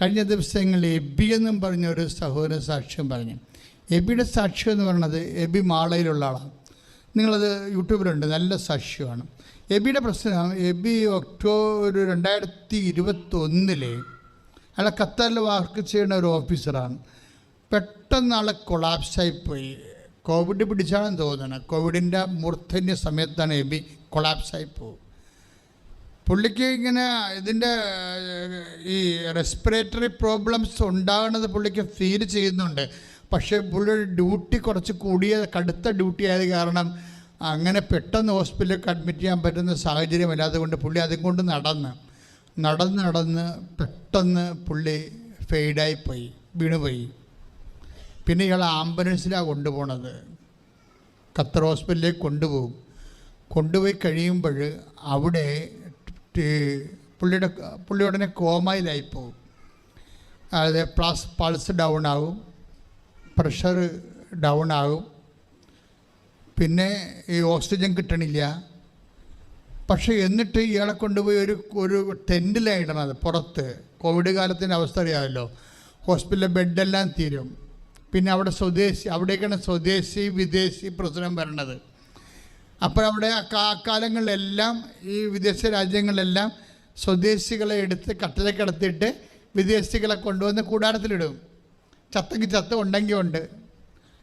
കഴിഞ്ഞ ദിവസങ്ങളിൽ എബി എന്നും പറഞ്ഞൊരു സഹോദര സാക്ഷ്യം പറഞ്ഞു. എബിയുടെ സാക്ഷ്യം എന്ന് പറയുന്നത്, എബി മാളയിലുള്ള ആളാണ്. നിങ്ങളത് യൂട്യൂബിലുണ്ട്, നല്ല സാക്ഷ്യമാണ്. എബിയുടെ പ്രശ്നം, എബി ഒക്ടോബർ 2021 അയാളെ ഖത്തറിൽ വർക്ക് ചെയ്യുന്ന ഒരു ഓഫീസറാണ്. പെട്ടെന്ന് ആളെ കൊളാപ്സായിപ്പോയി. കോവിഡ് പിടിച്ചാണെന്ന് തോന്നുന്നത്. കോവിഡിൻ്റെ മൂർധന്യ സമയത്താണ് എബി കൊളാപ്സായിപ്പോവും. പുള്ളിക്ക് ഇങ്ങനെ ഇതിൻ്റെ ഈ റെസ്പിറേറ്ററി പ്രോബ്ലംസ് ഉണ്ടാകുന്നത് പുള്ളിക്ക് ഫീൽ ചെയ്യുന്നുണ്ട്. പക്ഷേ പുള്ളിയുടെ ഡ്യൂട്ടി കുറച്ച് കടുത്ത ഡ്യൂട്ടി ആയത് കാരണം അങ്ങനെ പെട്ടെന്ന് ഹോസ്പിറ്റലിൽ അഡ്മിറ്റ് ചെയ്യാൻ പറ്റുന്ന സാഹചര്യമല്ല. അതുകൊണ്ട് പുള്ളി അതും കൊണ്ട് നടന്ന് പെട്ടെന്ന് പുള്ളി ഫെയ്ഡായിപ്പോയി, വീണുപോയി. പിന്നെ ഇയാൾ ആംബുലൻസിലാണ് കൊണ്ടുപോകണത്. ഖത്തർ ഹോസ്പിറ്റലിലേക്ക് കൊണ്ടുപോയി കഴിയുമ്പോൾ അവിടെ പുള്ളി ഉടനെ കോമയിലായിപ്പോവും. അതായത് പൾസ് ഡൗൺ ആകും, പ്രഷർ ഡൗൺ ആകും, പിന്നെ ഈ ഓക്സിജൻ കിട്ടണില്ല. പക്ഷേ എന്നിട്ട് ഇയാളെ കൊണ്ടുപോയി ഒരു ടെൻറ്റിലായിടണത് പുറത്ത്. കോവിഡ് കാലത്തിൻ്റെ അവസ്ഥ അറിയാമല്ലോ. ഹോസ്പിറ്റലിലെ ബെഡെല്ലാം തീരും. പിന്നെ അവിടേക്കാണ് സ്വദേശി വിദേശി പ്രശ്നം വരണത്. അപ്പോൾ അവിടെ കാലങ്ങളിലെല്ലാം ഈ വിദേശ രാജ്യങ്ങളിലെല്ലാം സ്വദേശികളെ എടുത്ത് കട്ടിലേക്ക് കിടത്തിയിട്ട് വിദേശികളെ കൊണ്ടുവന്ന് കൂടാരത്തിലിടും. ചത്തെങ്കിൽ ചത്ത, ഉണ്ടെങ്കിൽ ഉണ്ട്.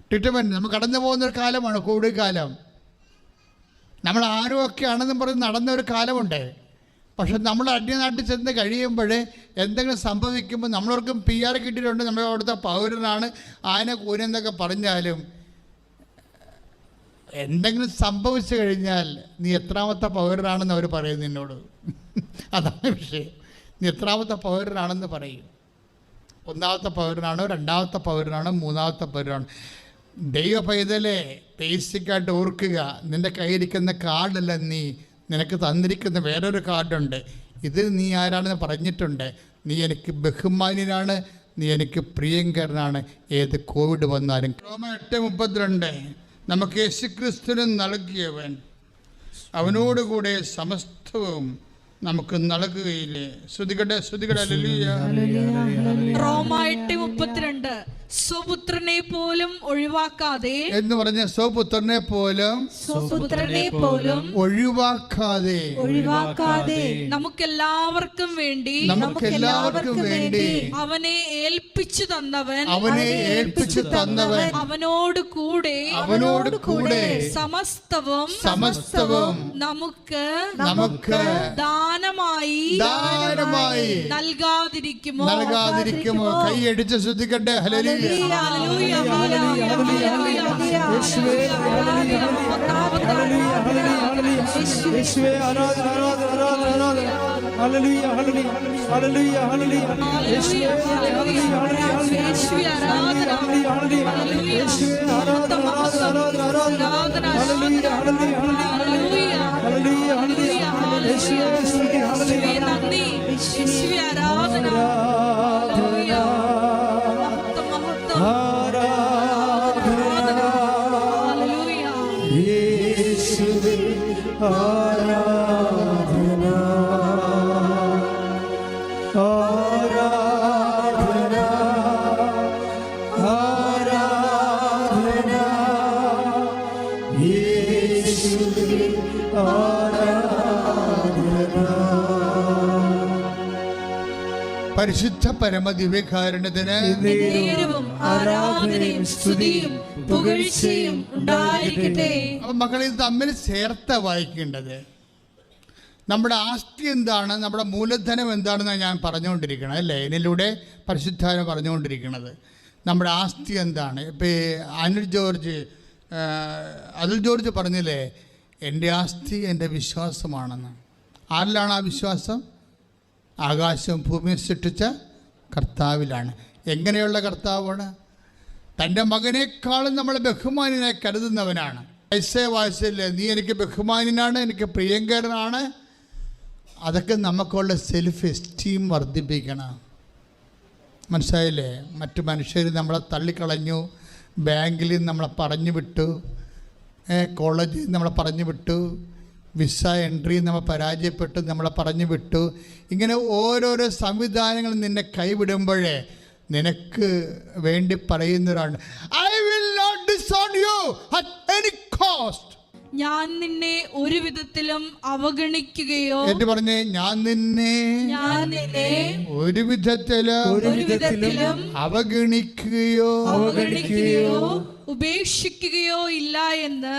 ട്രീറ്റ്മെൻറ്റ് നമ്മൾ കടന്നു പോകുന്നൊരു കാലമാണ് കോവിഡ് കാലം. നമ്മൾ ആരുമൊക്കെ ആണെന്നും പറഞ്ഞ് നടന്നൊരു കാലമുണ്ട്. പക്ഷെ നമ്മൾ അന്യനാട്ടിൽ ചെന്ന് കഴിയുമ്പോൾ എന്തെങ്കിലും സംഭവിക്കുമ്പോൾ നമ്മളവർക്കും PR കിട്ടിയിട്ടുണ്ട്, നമ്മൾ അവിടുത്തെ പൗരനാണ്, ആന കൂനെന്നൊക്കെ പറഞ്ഞാലും എന്തെങ്കിലും സംഭവിച്ചു കഴിഞ്ഞാൽ നീ എത്രാമത്തെ പൗരനാണെന്ന് അവർ പറയും നിന്നോട്. അതാണ് വിഷയം. നീ എത്രാമത്തെ പൗരനാണെന്ന് പറയും. 1ാമത്തെ പൗരനാണോ, 2ാമത്തെ പൗരനാണോ, 3ാമത്തെ പൗരനാണോ? ദൈവ പൈതലെ, ബേസിക്കായിട്ട് ഓർക്കുക, നിൻ്റെ കയ്യിരിക്കുന്ന കാർഡല്ല നിനക്ക് തന്നിരിക്കുന്ന വേറൊരു കാർഡുണ്ട്. ഇതിൽ നീ ആരാണെന്ന് പറഞ്ഞിട്ടുണ്ട്. നീ എനിക്ക് ബഹുമാന്യനാണ്, നീ എനിക്ക് പ്രിയങ്കരനാണ്, ഏത് കോവിഡ് വന്നാലും. റോമ 8:32 നമുക്ക് യേശുക്രിസ്തുവിന് നൽകിയവൻ അവനോടുകൂടെ സമസ്തവും നമുക്ക് നൽകുകയില്ലേ? ശ്രുതികടെ റോമ 8:32 സ്വപുത്രനെ പോലും ഒഴിവാക്കാതെ എന്ന് പറഞ്ഞ സ്വപുത്രനെ പോലും ഒഴിവാക്കാതെ നമുക്കെല്ലാവർക്കും വേണ്ടി അവനെ ഏൽപ്പിച്ചു തന്നവൻ അവനോട് കൂടെ സമസ്തവും നമുക്ക് ദാനമായി നൽകാതിരിക്കുമോ? കൈയടിച്ച് ശ്രദ്ധിക്കട്ടെ. ഹല്ലേലൂയ. പരിശുദ്ധ പരമദിവ്യകാരുണ്യത്തിന് ആരാധനയും സ്തുതിയും പുകഴ്ചയും ഉണ്ടായിരിക്കട്ടെ. അപ്പം മക്കളെ, ഇത് തമ്മിൽ ചേർത്ത വായിക്കേണ്ടത്. നമ്മുടെ ആസ്തി എന്താണ്, നമ്മുടെ മൂലധനം എന്താണെന്നാണ് ഞാൻ പറഞ്ഞുകൊണ്ടിരിക്കുന്നത് അല്ലേ? ഇതിലൂടെ പരിശുദ്ധാനം പറഞ്ഞുകൊണ്ടിരിക്കുന്നത്. നമ്മുടെ ആസ്തി എന്താണ്? ഇപ്പോൾ അതുൽ ജോർജ് പറഞ്ഞില്ലേ, എൻ്റെ ആസ്തി എൻ്റെ വിശ്വാസമാണെന്ന്. ആരിലാണ് ആ വിശ്വാസം? ആകാശവും ഭൂമിയും സൃഷ്ടിച്ച കർത്താവിലാണ്. എങ്ങനെയുള്ള കർത്താവാണ്? തൻ്റെ മകനേക്കാളും നമ്മളെ ബഹുമാന്യനായി കരുതുന്നവനാണ്. വായിച്ചില്ലേ, നീ എനിക്ക് ബഹുമാന്യനാണ്, എനിക്ക് പ്രിയങ്കരനാണ്. അതൊക്കെ നമുക്കുള്ള സെൽഫ് എസ്റ്റീം വർദ്ധിപ്പിക്കണം. മനസ്സിലായില്ലേ? മറ്റു മനുഷ്യർ നമ്മളെ തള്ളിക്കളഞ്ഞു, ബാങ്കിൽ നമ്മളെ പറഞ്ഞു വിട്ടു, കോളേജിൽ നമ്മളെ പറഞ്ഞു വിട്ടു, വിസ എൻട്രി നമ്മൾ പരാജയപ്പെട്ടു, നമ്മളെ പറഞ്ഞു വിട്ടു. ഇങ്ങനെ ഓരോരോ സംവിധാനങ്ങൾ നിന്നെ കൈവിടുമ്പോഴേ നിനക്ക് വേണ്ടി പറയുന്നവരാണ്, I will not disown you at any cost. ഞാൻ നിന്നെ ഒരു വിധത്തിലും അവഗണിക്കുകയോ, എന്ന് പറഞ്ഞേ, ഞാൻ നിന്നെ ഒരു വിധത്തിലും അവഗണിക്കുകയോ ഉപേക്ഷിക്കുകയോ ഇല്ല എന്ന്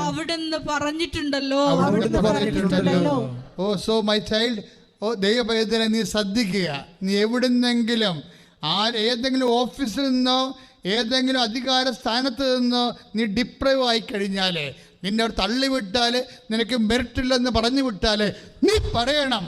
അവിടുന്ന് പറഞ്ഞിട്ടുണ്ടല്ലോ. ഓ സോ മൈ ചൈൽഡ്, ഓ ദൈവപൈതലെ, നീ ശ്രദ്ധിക്കുക. നീ എവിടുന്നെങ്കിലും ഏതെങ്കിലും ഓഫീസിൽ നിന്നോ ഏതെങ്കിലും അധികാര സ്ഥാനത്ത് നിന്നോ നീ ഡിപ്രൈവ് ആയി കഴിഞ്ഞാൽ, നിന്നെ തള്ളിവിട്ടാൽ, നിനക്ക് മെറിറ്റില്ലെന്ന് പറഞ്ഞു വിട്ടാൽ, നീ പറയണം,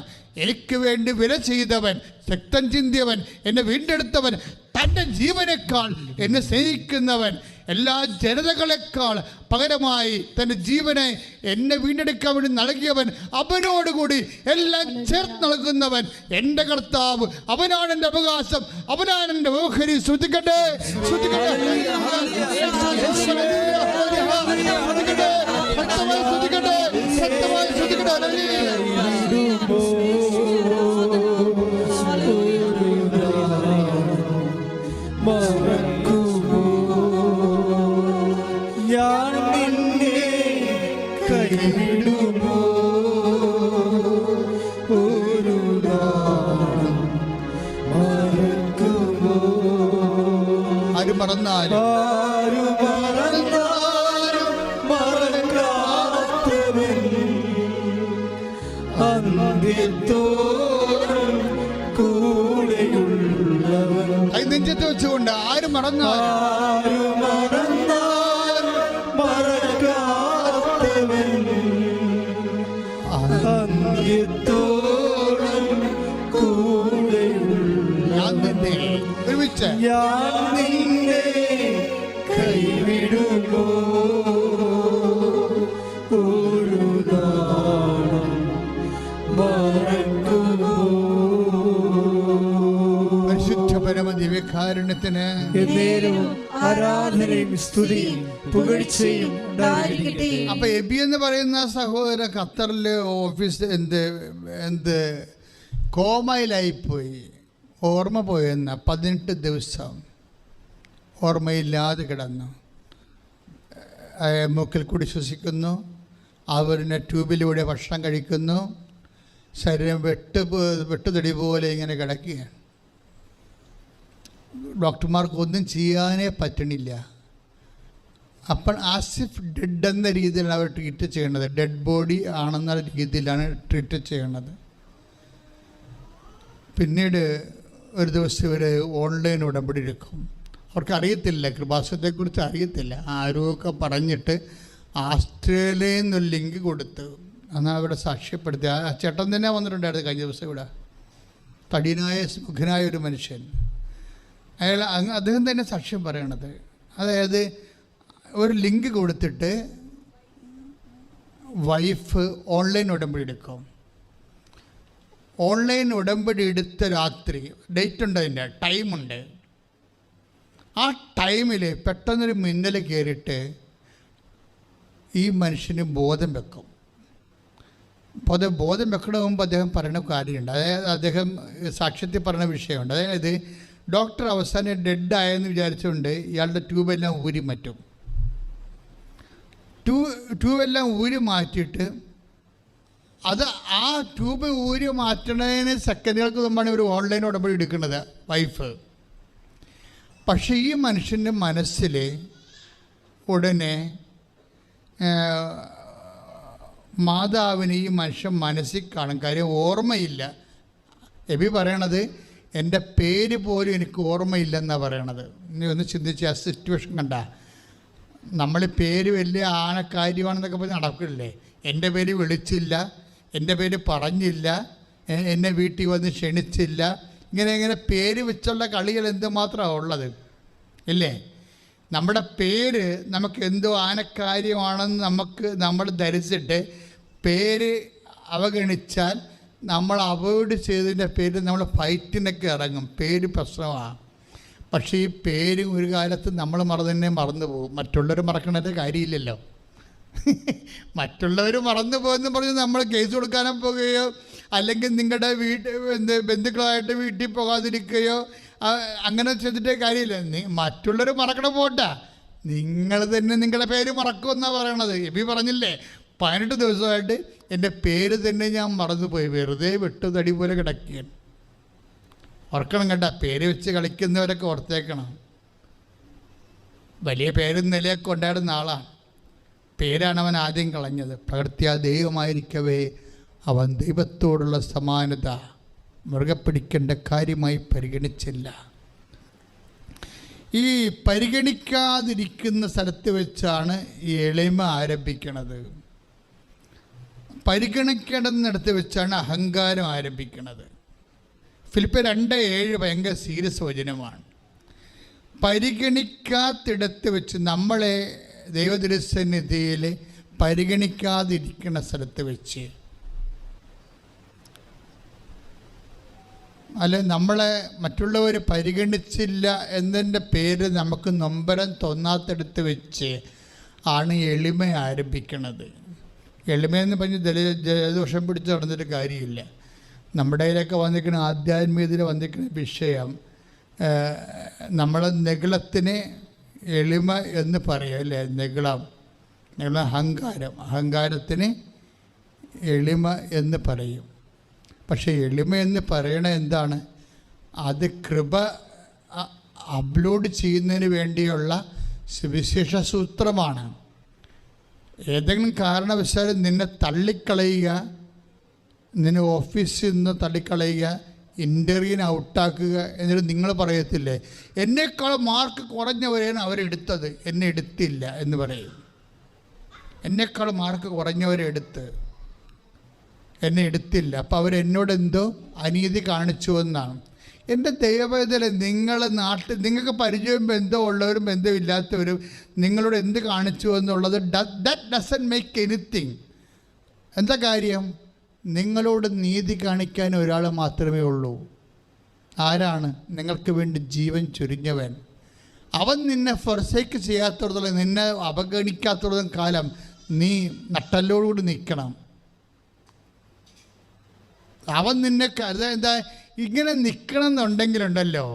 എനിക്ക് വേണ്ടി വില ചെയ്തവൻ, രക്തം ചിന്തിയവൻ, എന്നെ വീണ്ടെടുത്തവൻ, തൻ്റെ ജീവനേക്കാൾ എന്നെ സ്നേഹിക്കുന്നവൻ, എല്ലാ ജനതകളെക്കാൾ പകരമായി തൻ്റെ ജീവനെ എന്നെ വീണ്ടെടുക്കാൻ വേണ്ടി നൽകിയവൻ, അവനോടുകൂടി എല്ലാം ചേർത്ത് നൽകുന്നവൻ എൻ്റെ കർത്താവ്, അവനാണ് എൻ്റെ അവകാശം, അവനാണ് എൻ്റെ ഓഹരി. ശ്രദ്ധിക്കട്ടെ, ശ്രദ്ധിക്കട്ടെ, സത്യമായി ശ്രദ്ധിക്കട്ടെ. ഞാൻ നിന്നെ കൈവിടുമോ ഒരു നാളും മറക്കുമോ? ആര് മറന്നാലും മറക്കാത്തവൻ അന്ത്യത്തോളം കൂടെയുള്ളവൻ. നെഞ്ചത്ത് വെച്ചുകൊണ്ട് ആര് മറന്നാലും മറക്കാത്തവൻ അന്ത്യത്തോളം കൂടെയുള്ള. ഞാൻ നിന്നെ ഒരുമിച്ച്, ഞാൻ നിന്നെ കൈവിടുമോ ഒരു നാളും മറക്കുമോ? പരിശുദ്ധ പരമ ദിവ്യകാരുണ്യത്തിന് ആരാധനയും സ്തുതിയും പുകഴ്ചയും ഉണ്ടായിരിക്കട്ടെ. അപ്പൊ എബി എന്ന് പറയുന്ന സഹോദര ഖത്തറിലെ ഓഫീസ് എന്ത് കോമയിലായിപ്പോയി, ഓർമ്മ പോയെന്ന 18 ദിവസം ഓർമ്മയില്ലാതെ കിടന്നു. മൂക്കിൽ കൂടി ശ്വസിക്കുന്നു, അവരിനെ ട്യൂബിലൂടെ ഭക്ഷണം കഴിക്കുന്നു, ശരീരം വെട്ടുതടി പോലെ ഇങ്ങനെ കിടക്കുകയാണ്. ഡോക്ടർമാർക്ക് ഒന്നും ചെയ്യാനേ പറ്റണില്ല. അപ്പോൾ ആസിഫ് ഡെഡ് എന്ന രീതിയിലാണ് അവർ ട്രീറ്റ് ചെയ്യണത്. ഡെഡ് ബോഡി ആണെന്ന രീതിയിലാണ് ട്രീറ്റ് ചെയ്യണത്. പിന്നീട് ഒരു ദിവസം ഇവർ ഓൺലൈൻ ഉടമ്പടി എടുക്കും. അവർക്കറിയത്തില്ല, കൃപാസനത്തെക്കുറിച്ച് അറിയത്തില്ല. ആരുമൊക്കെ പറഞ്ഞിട്ട് ആസ്ട്രേലിയയിൽ നിന്നൊരു ലിങ്ക് കൊടുത്ത് എന്നാൽ അവിടെ സാക്ഷ്യപ്പെടുത്തി. ആ ചേട്ടൻ തന്നെ വന്നിട്ടുണ്ടായിരുന്നു കഴിഞ്ഞ ദിവസം ഇവിടെ. തടിയനായ സുഖനായ ഒരു മനുഷ്യൻ, അദ്ദേഹം തന്നെ സാക്ഷ്യം പറയണത്. അതായത് ഒരു ലിങ്ക് കൊടുത്തിട്ട് വൈഫ് ഓൺലൈൻ ഉടമ്പടി എടുക്കും. ഓൺലൈൻ ഉടമ്പടി എടുത്ത രാത്രി, ഡേറ്റ് ഉണ്ട്, അതിൻ്റെ ടൈമുണ്ട്. ആ ടൈമിൽ പെട്ടെന്നൊരു മിന്നൽ കയറിയിട്ട് ഈ മനുഷ്യന് ബോധം വെക്കും. അപ്പോൾ അത് ബോധം വെക്കണ മുമ്പ് അദ്ദേഹം പറയുന്ന കാര്യമുണ്ട്. അതായത് അദ്ദേഹം സാക്ഷ്യത്തിൽ പറയുന്ന വിഷയമുണ്ട്. അതായത് ഡോക്ടർ അവസാനം ഡെഡായെന്ന് വിചാരിച്ചുകൊണ്ട് ഇയാളുടെ ട്യൂബെല്ലാം ഊരി മാറ്റും. ട്യൂബെല്ലാം ഊരി മാറ്റിയിട്ട് അത് ആ ട്യൂബ് ഊരി മാറ്റണതിന് സെക്കൻഡുകൾക്ക് മുമ്പാണ് ഇവർ ഓൺലൈൻ ഉടമ്പടി എടുക്കുന്നത്, വൈഫ്. പക്ഷേ ഈ മനുഷ്യൻ്റെ മനസ്സിൽ ഉടനെ മാതാവിന് ഈ മനുഷ്യൻ മനസ്സിൽ കാണും. കാര്യം ഓർമ്മയില്ല. എബി പറയണത് എൻ്റെ പേര് പോലും എനിക്ക് ഓർമ്മയില്ലെന്നാണ് പറയണത്. നീ ഒന്ന് ചിന്തിച്ച് ആ സിറ്റുവേഷൻ കണ്ട. നമ്മൾ പേര് വലിയ കാര്യമാണെന്നൊക്കെ പറഞ്ഞ് നടക്കില്ലേ. എൻ്റെ പേര് വിളിച്ചില്ല, എൻ്റെ പേര് പറഞ്ഞില്ല, എന്നെ വീട്ടിൽ വന്ന് ക്ഷണിച്ചില്ല, ഇങ്ങനെ പേര് വെച്ചുള്ള കളികൾ എന്തുമാത്രമാണ് ഉള്ളത് ഇല്ലേ. നമ്മുടെ പേര് നമുക്ക് എന്തോ ആനക്കാര്യമാണെന്ന് നമ്മൾ ധരിച്ചിട്ട് പേര് അവഗണിച്ചാൽ നമ്മൾ അവോയ്ഡ് ചെയ്തതിൻ്റെ പേര് നമ്മൾ ഫൈറ്റിനൊക്കെ ഇറങ്ങും. പേര് പ്രശ്നമാണ്. പക്ഷേ ഈ പേര് ഒരു കാലത്ത് നമ്മൾ മറന്നു പോകും. മറ്റുള്ളവർ മറക്കണതിൻ്റെ കാര്യമില്ലല്ലോ മറ്റുള്ളവർ മറന്നു പോകുമെന്ന് പറഞ്ഞ് നമ്മൾ കേസ് കൊടുക്കാനോ പോകുകയോ അല്ലെങ്കിൽ നിങ്ങളുടെ ബന്ധുക്കളായിട്ട് വീട്ടിൽ പോകാതിരിക്കുകയോ അങ്ങനെ ചെയ്തിട്ടേ കാര്യമില്ല. മറ്റുള്ളവർ മറക്കണം പോട്ടെ, നിങ്ങൾ തന്നെ നിങ്ങളുടെ പേര് മറക്കുമെന്നാണ് പറയണത്. എബി പറഞ്ഞില്ലേ 18 ദിവസമായിട്ട് എൻ്റെ പേര് തന്നെ ഞാൻ മറന്നുപോയി, വെറുതെ വെട്ടുതടി പോലെ കിടക്കുകയാണ്. ഓർക്കണം കേട്ടോ, പേര് വെച്ച് കളിക്കുന്നവരൊക്കെ ഓർത്തേക്കണം. വലിയ പേരും നിലയൊക്കെ ഉണ്ടായിരുന്ന ആളാണ്. പേരാണ് അവൻ ആദ്യം കളഞ്ഞത്. പ്രകൃത്യാ ദൈവമായിരിക്കവേ അവൻ ദൈവത്തോടുള്ള സമാനത മുറുകെ പിടിക്കേണ്ട കാര്യമായി പരിഗണിച്ചില്ല. ഈ പരിഗണിക്കാതിരിക്കുന്ന സ്ഥലത്ത് വെച്ചാണ് ഈ എളിമ ആരംഭിക്കുന്നത്. പരിഗണിക്കേണ്ടുന്നിടത്ത് വെച്ചാണ് അഹങ്കാരം ആരംഭിക്കുന്നത്. ഫിലിപ്പിയർ 2:7 ഭയങ്കര സീരിയസ് വചനമാണ്. പരിഗണിക്കാത്തിടത്ത് വെച്ച്, നമ്മളെ ദൈവതിരുസന്നിധിയിൽ പരിഗണിക്കാതിരിക്കുന്ന സ്ഥലത്ത് വെച്ച്, അല്ലെ നമ്മളെ മറ്റുള്ളവർ പരിഗണിച്ചില്ല എന്നതിൻ്റെ പേര് നമുക്ക് നൊമ്പരം തോന്നാത്തടുത്ത് വെച്ച് ആണ് എളിമ ആരംഭിക്കുന്നത്. എളിമയെന്ന് പറഞ്ഞ് ജലദോഷം പിടിച്ച് നടന്നിട്ട് കാര്യമില്ല. നമ്മുടെ കയ്യിലൊക്കെ വന്നിരിക്കുന്ന ആധ്യാത്മികതയിൽ വന്നിരിക്കുന്ന വിഷയം, നമ്മളെ നെഗളത്തിന് എളിമ എന്ന് പറയും അല്ലേ. നെഗളം അഹങ്കാരത്തിന് എളിമ എന്ന് പറയും. പക്ഷേ എളിമ എന്ന് പറയണത് എന്താണ്? അത് കൃപ അപ്ലോഡ് ചെയ്യുന്നതിന് വേണ്ടിയുള്ള സുവിശേഷ സൂത്രമാണ്. ഏതെങ്കിലും കാരണവശാൽ നിന്നെ തള്ളിക്കളയുക, നിന്നെ ഓഫീസിൽ നിന്ന് തള്ളിക്കളയുക, ഇൻ്റർവ്യൂവിന് ഔട്ടാക്കുക എന്നിട്ട് നിങ്ങൾ പറയത്തില്ലേ എന്നേക്കാൾ മാർക്ക് കുറഞ്ഞവരെയാണ് അവരെടുത്തത്, എന്നെ എടുത്തില്ല എന്ന് പറയും. എന്നേക്കാൾ മാർക്ക് കുറഞ്ഞവരെടുത്ത് എന്നെ എടുത്തില്ല, അപ്പോൾ അവരെന്നോടെന്തോ അനീതി കാണിച്ചു എന്നാണ്. എൻ്റെ ദൈവവേദന, നിങ്ങൾക്ക് പരിചയവും ബന്ധമുള്ളവരും ബന്ധമില്ലാത്തവരും നിങ്ങളോട് എന്ത് കാണിച്ചു എന്നുള്ളത് ദാറ്റ് ഡസൻറ്റ് മേക്ക് എനിത്തിങ്. എന്താ കാര്യം? നിങ്ങളോട് നീതി കാണിക്കാൻ ഒരാൾ മാത്രമേ ഉള്ളൂ. ആരാണ്? നിങ്ങൾക്ക് വേണ്ടി ജീവൻ ചൊരിഞ്ഞവൻ. അവൻ നിന്നെ ഫോർസേക്ക് ചെയ്യാത്തടത്തോളം, നിന്നെ അവഗണിക്കാത്തടത്തോളം കാലം നീ നട്ടല്ലോടുകൂടി നിൽക്കണം. അവൻ നിന്നെ എന്താ ഇങ്ങനെ നിൽക്കണം എന്നുണ്ടെങ്കിലുണ്ടല്ലോ,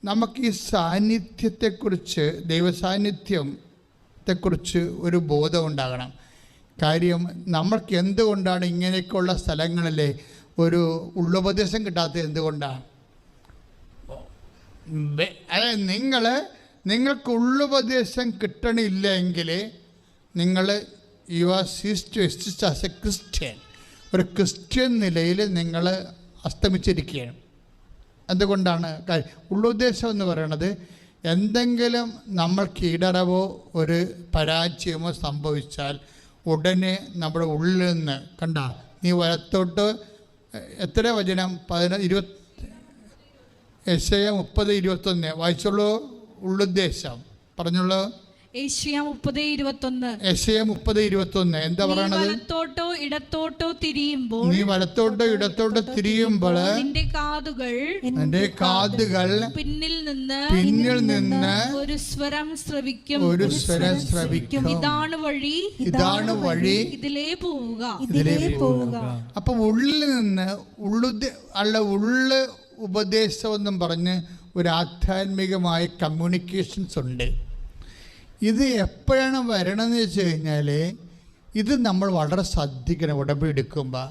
നമുക്ക് ഈ സാന്നിധ്യത്തെക്കുറിച്ച്, ദൈവസാന്നിധ്യത്തെക്കുറിച്ച് ഒരു ബോധം ഉണ്ടാകണം. കാര്യം നമ്മൾക്ക് എന്തുകൊണ്ടാണ് ഇങ്ങനെയൊക്കെയുള്ള സ്ഥലങ്ങളിൽ ഒരു ഉള്ളുപദേശം കിട്ടാത്തത്? എന്തുകൊണ്ടാണ്? അതായത് നിങ്ങൾക്ക് ഉള്ളുപദേശം കിട്ടണില്ലെങ്കിൽ you are cease to exist as a Christian. ഒരു ക്രിസ്ത്യൻ നിലയിൽ നിങ്ങൾ അസ്തമിച്ചിരിക്കുകയാണ്. എന്തുകൊണ്ടാണ്? ഉള്ളുദ്ദേശം എന്ന് പറയുന്നത്, എന്തെങ്കിലും നമ്മൾക്ക് ഇടറവോ ഒരു പരാജയമോ സംഭവിച്ചാൽ ഉടനെ നമ്മുടെ ഉള്ളിൽ നിന്ന് നീ വലത്തോട്ട് എത്ര വചനം 20 30:21 വായിച്ചോളൂ. ഉള്ളുദ്ദേശം പറഞ്ഞോളൂ. ഏശയ്യാ 30:21 എന്താ പറയണത്? വലത്തോട്ടോ ഇടത്തോട്ടോ തിരിയുമ്പോൾ, നീ വലത്തോട്ടോ ഇടത്തോട്ടോ തിരിയുമ്പോൾ നിന്റെ കാതുകൾ പിന്നിൽ നിന്ന് ഒരു സ്വരം ശ്രവിക്കും. ഇതാണ് വഴി, ഇതിലേ പോവുക. അപ്പൊ ഉള്ളിൽ നിന്ന് ഉള്ള് ഉപദേശം എന്നും പറഞ്ഞ് ഒരു ആധ്യാത്മികമായ കമ്മ്യൂണിക്കേഷൻസ് ഉണ്ട്. ഇത് എപ്പോഴാണ് വരണമെന്ന് വെച്ച് കഴിഞ്ഞാൽ, ഇത് നമ്മൾ വളരെ ശ്രദ്ധിക്കണം ഉടമ്പടി എടുക്കുമ്പോൾ.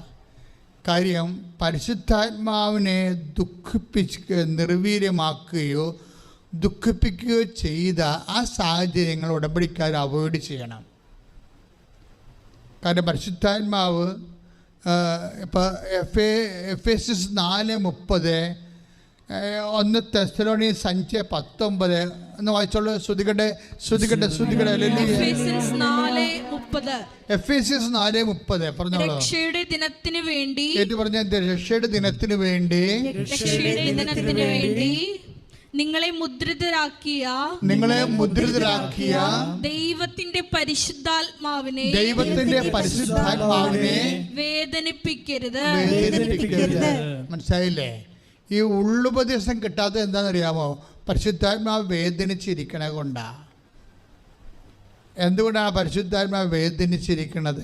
കാര്യം പരിശുദ്ധാത്മാവിനെ നിർവീര്യമാക്കുകയോ ദുഃഖിപ്പിക്കുകയോ ചെയ്ത ആ സാഹചര്യങ്ങൾ ഉടമ്പടിക്കാർ അവോയ്ഡ് ചെയ്യണം. കാരണം പരിശുദ്ധാത്മാവ് ഇപ്പോൾ എഫേസ്യസ് 4:30, 1 തെസ്സലോനിക്കർ 5:19 എന്ന് വായിച്ചോളൂ. ശ്രുതികട്ടെ. എഫേസ്യസ് 4:30 പറഞ്ഞോളൂ. രക്ഷയുടെ ദിനത്തിന് വേണ്ടി, പറഞ്ഞ രക്ഷയുടെ ദിനത്തിന് വേണ്ടി നിങ്ങളെ മുദ്രിതരാക്കിയ ദൈവത്തിന്റെ പരിശുദ്ധാത്മാവിനെ വേദനിപ്പിക്കരുത്. മനസ്സിലായില്ലേ? ഈ ഉള്ളുപദേശം കിട്ടാത്തത് എന്താണെന്നറിയാമോ? പരിശുദ്ധാത്മാവ് വേദനിച്ചിരിക്കണ കൊണ്ടാ. എന്തുകൊണ്ടാണ് പരിശുദ്ധാത്മാവ് വേദനിച്ചിരിക്കുന്നത്?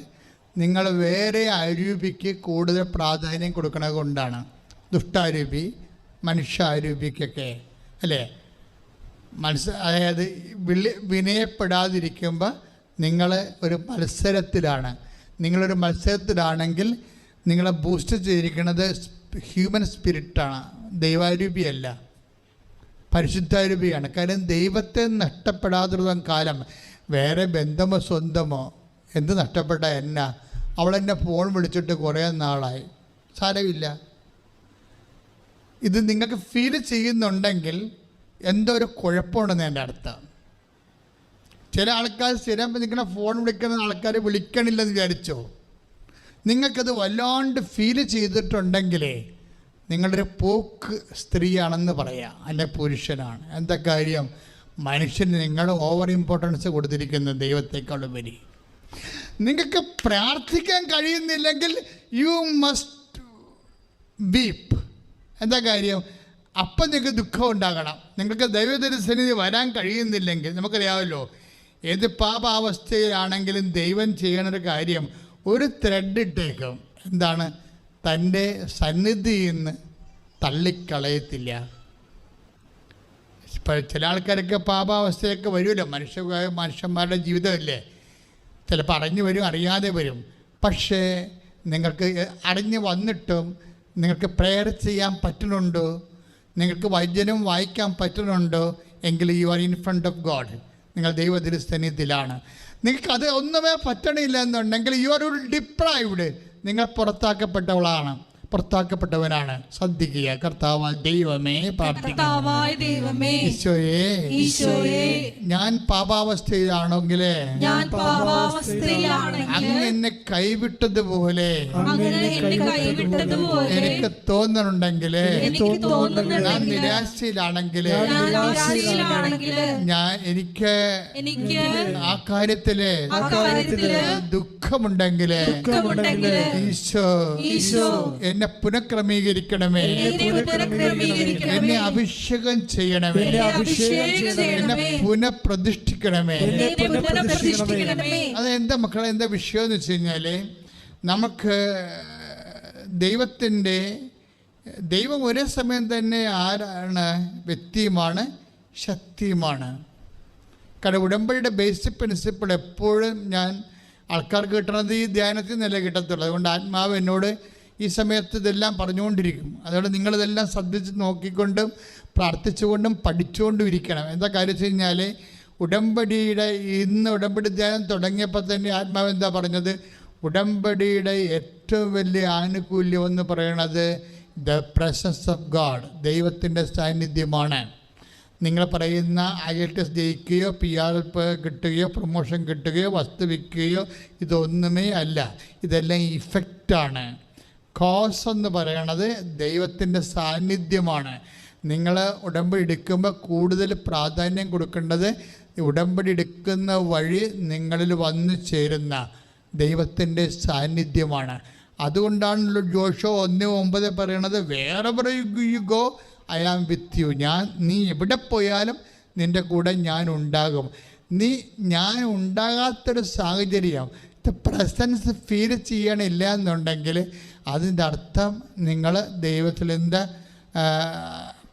നിങ്ങൾ വേറെ അരൂപിക്ക് കൂടുതൽ പ്രാധാന്യം കൊടുക്കുന്നത് കൊണ്ടാണ്. ദുഷ്ടാരൂപി, മനുഷ്യാരൂപിക്കൊക്കെ അല്ലേ? അതായത് വിനയപ്പെടാതിരിക്കുമ്പോൾ നിങ്ങൾ ഒരു മത്സരത്തിലാണ്. നിങ്ങളൊരു മത്സരത്തിലാണെങ്കിൽ നിങ്ങളെ ബൂസ്റ്റ് ചെയ്തിരിക്കുന്നത് ഹ്യൂമൻ സ്പിരിറ്റാണ്, ദൈവാരൂപിയല്ല, പരിശുദ്ധാരൂപിയാണ്. കാരണം ദൈവത്തെ നഷ്ടപ്പെടാതിരുന്ന കാലം വേറെ ബന്ധമോ സ്വന്തമോ എന്ത് നഷ്ടപ്പെട്ട എന്നാ? അവളെന്നെ ഫോൺ വിളിച്ചിട്ട് കുറേ നാളായി, സാരമില്ല. ഇത് നിങ്ങൾക്ക് ഫീൽ ചെയ്യുന്നുണ്ടെങ്കിൽ എന്തോ ഒരു കുഴപ്പമുണ്ടെന്ന് എൻ്റെ അർത്ഥം. ചില ആൾക്കാർ സ്ഥിരം നിങ്ങളെ ഫോൺ വിളിക്കുന്ന ആൾക്കാർ വിളിക്കണില്ലെന്ന് വിചാരിച്ചോ? നിങ്ങൾക്കത് വല്ലാണ്ട് ഫീൽ ചെയ്തിട്ടുണ്ടെങ്കിലേ നിങ്ങളൊരു പോക്ക് സ്ത്രീയാണെന്ന് പറയാം, അല്ലെ പുരുഷനാണ്. എന്താ കാര്യം? മനുഷ്യന് നിങ്ങൾ ഓവർ ഇമ്പോർട്ടൻസ് കൊടുത്തിരിക്കുന്നു ദൈവത്തെക്കാളുപരി. നിങ്ങൾക്ക് പ്രാർത്ഥിക്കാൻ കഴിയുന്നില്ലെങ്കിൽ യു മസ്റ്റ് വീപ്പ്. എന്താ കാര്യം? അപ്പം നിങ്ങൾക്ക് ദുഃഖം ഉണ്ടാകണം. നിങ്ങൾക്ക് ദൈവദർശനത്തിൽ വരാൻ കഴിയുന്നില്ലെങ്കിൽ, നമുക്കറിയാമല്ലോ ഏത് പാപാവസ്ഥയിലാണെങ്കിലും ദൈവം ചെയ്യണൊരു കാര്യം, ഒരു ത്രെഡ് ഇട്ടേക്കും. എന്താണ്? തൻ്റെ സന്നിധിയിൽ നിന്ന് തള്ളിക്കളയത്തില്ല. ഇപ്പോൾ ചില ആൾക്കാരൊക്കെ പാപാവസ്ഥയൊക്കെ വരുമല്ലോ, മനുഷ്യന്മാരുടെ ജീവിതമല്ലേ, ചിലപ്പോൾ അറിഞ്ഞു വരും, അറിയാതെ വരും. പക്ഷേ നിങ്ങൾക്ക് അറിഞ്ഞ് വന്നിട്ടും നിങ്ങൾക്ക് പ്രെയർ ചെയ്യാൻ പറ്റുന്നുണ്ടോ, നിങ്ങൾക്ക് വചനം വായിക്കാൻ പറ്റുന്നുണ്ടോ എങ്കിൽ you are in front of God. നിങ്ങൾ ദൈവത്തിൻ്റെ. നിങ്ങൾക്കത് ഒന്നുമേ പറ്റണില്ല എന്നുണ്ടെങ്കിൽ യു ആർ ഡിപ്രൈവ്ഡ്. നിങ്ങൾ പുറത്താക്കപ്പെട്ടവളാണ്, പുറത്താക്കപ്പെട്ടവനാണ്. ശ്രദ്ധിക്കുക. കർത്താവായ ദൈവമേ, ഈശോയെ, ഞാൻ പാപാവസ്ഥയിലാണെങ്കിൽ അങ്ങ് എന്നെ കൈവിട്ടതുപോലെ എനിക്ക് തോന്നുന്നുണ്ടെങ്കിൽ, ഞാൻ നിരാശയിലാണെങ്കിൽ, എനിക്ക് ആ കാര്യത്തില് ദുഃഖമുണ്ടെങ്കിൽ ഈശോ എന്നെ പുനഃക്രമീകരിക്കണമേ, എന്നെ അഭിഷേകം ചെയ്യണമേ, എന്നെ പുനഃപ്രതിഷ്ഠിക്കണമേ. അതെന്താ മക്കളെ, എന്താ വിഷയം എന്ന് വെച്ച് കഴിഞ്ഞാൽ, നമുക്ക് ദൈവം ഒരേ സമയം തന്നെ ആരാണ്? വ്യക്തിയുമാണ്, ശക്തിയുമാണ്. കാരണം ഉടമ്പടിയുടെ ബേസിക് പ്രിൻസിപ്പിൾ എപ്പോഴും ഞാൻ ആൾക്കാർക്ക് കിട്ടണത് ഈ ധ്യാനത്തിൽ നിന്നല്ലേ കിട്ടത്തുള്ളൂ. അതുകൊണ്ട് ആത്മാവ് എന്നോട് ഈ സമയത്ത് ഇതെല്ലാം പറഞ്ഞുകൊണ്ടിരിക്കും. അതുകൊണ്ട് നിങ്ങളിതെല്ലാം ശ്രദ്ധിച്ച് നോക്കിക്കൊണ്ടും പ്രാർത്ഥിച്ചുകൊണ്ടും പഠിച്ചുകൊണ്ടും ഇരിക്കണം. എന്താ കാര്യം വെച്ച് കഴിഞ്ഞാൽ, ഇന്ന് ഉടമ്പടി ധ്യാനം തുടങ്ങിയപ്പോൾ തന്നെ ആത്മാവ് എന്താ പറഞ്ഞത്? ഉടമ്പടിയുടെ ഏറ്റവും വലിയ ആനുകൂല്യം എന്ന് പറയുന്നത് ദ പ്രസൻസ് ഓഫ് ഗാഡ്, ദൈവത്തിൻ്റെ സാന്നിധ്യമാണ്. നിങ്ങൾ പറയുന്ന IELTS ജയിക്കുകയോ PR കിട്ടുകയോ പ്രൊമോഷൻ കിട്ടുകയോ വസ്തു വിൽക്കുകയോ ഇതൊന്നുമേ അല്ല. ഇതെല്ലാം ഇഫക്റ്റാണ്. കോസ് എന്ന് പറയണത് ദൈവത്തിൻ്റെ സാന്നിധ്യമാണ്. നിങ്ങൾ ഉടമ്പടി എടുക്കുമ്പോൾ കൂടുതൽ പ്രാധാന്യം കൊടുക്കേണ്ടത് ഉടമ്പടി എടുക്കുന്ന വഴി നിങ്ങളിൽ വന്നു ചേരുന്ന ദൈവത്തിൻ്റെ സാന്നിധ്യമാണ്. അതുകൊണ്ടാണല്ലോ ജോഷുവ 1:9 പറയണത്, wherever you go I am with you. നീ എവിടെ പോയാലും നിൻ്റെ കൂടെ ഞാൻ ഉണ്ടാകും. ഞാൻ ഉണ്ടാകാത്തൊരു സാഹചര്യം, പ്രസൻസ് ഫീൽ ചെയ്യണില്ല എന്നുണ്ടെങ്കിൽ അതിൻ്റെ അർത്ഥം നിങ്ങൾ ദൈവത്തിൽ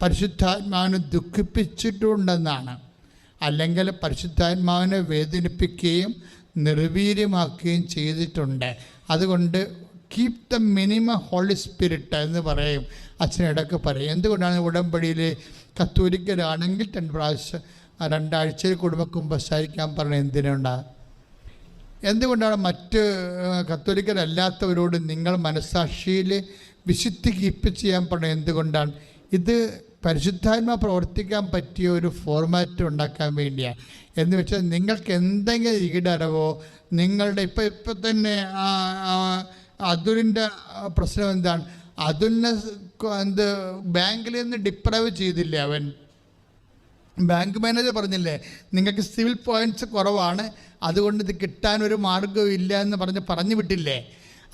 പരിശുദ്ധാത്മാവിനെ ദുഃഖിപ്പിച്ചിട്ടുണ്ടെന്നാണ്. അല്ലെങ്കിൽ പരിശുദ്ധാത്മാവിനെ വേദനിപ്പിക്കുകയും നിർവീര്യമാക്കുകയും ചെയ്തിട്ടുണ്ട്. അതുകൊണ്ട് keep the minimum Holy Spirit എന്ന് പറയും, അച്ഛനിടയ്ക്ക് പറയും. എന്തുകൊണ്ടാണ് ഉടമ്പടിയിൽ കത്തോലിക്കരാണെങ്കിൽ 2 ആഴ്ചയിൽ കുടുംബ കുമ്പസാരിക്കാൻ പറഞ്ഞത്? എന്തുകൊണ്ടാണ് മറ്റ് കത്തോലിക്കരല്ലാത്തവരോട് നിങ്ങൾ മനസ്സാക്ഷിയിൽ വിശുദ്ധി കീപ്പ് ചെയ്യാൻ പറഞ്ഞത്? എന്തുകൊണ്ടാണ്? ഇത് പരിശുദ്ധാത്മ പ്രവർത്തിക്കാൻ പറ്റിയ ഒരു ഫോർമാറ്റ് ഉണ്ടാക്കാൻ വേണ്ടിയാണ്. എന്ന് വെച്ചാൽ നിങ്ങൾക്ക് എന്തെങ്കിലും ഈടറിവോ, നിങ്ങളുടെ ഇപ്പം തന്നെ അതുലിൻ്റെ പ്രശ്നം എന്താണ്? അതുലിനെ ബാങ്കിൽ നിന്ന് ഡിപ്രൈവ് ചെയ്തില്ലേ അവൻ? ബാങ്ക് മാനേജർ പറഞ്ഞില്ലേ, നിങ്ങൾക്ക് സിവിൽ പോയിൻറ്റ്സ് കുറവാണ്, അതുകൊണ്ട് ഇത് കിട്ടാനൊരു മാർഗ്ഗവും ഇല്ല എന്ന് പറഞ്ഞു വിട്ടില്ലേ?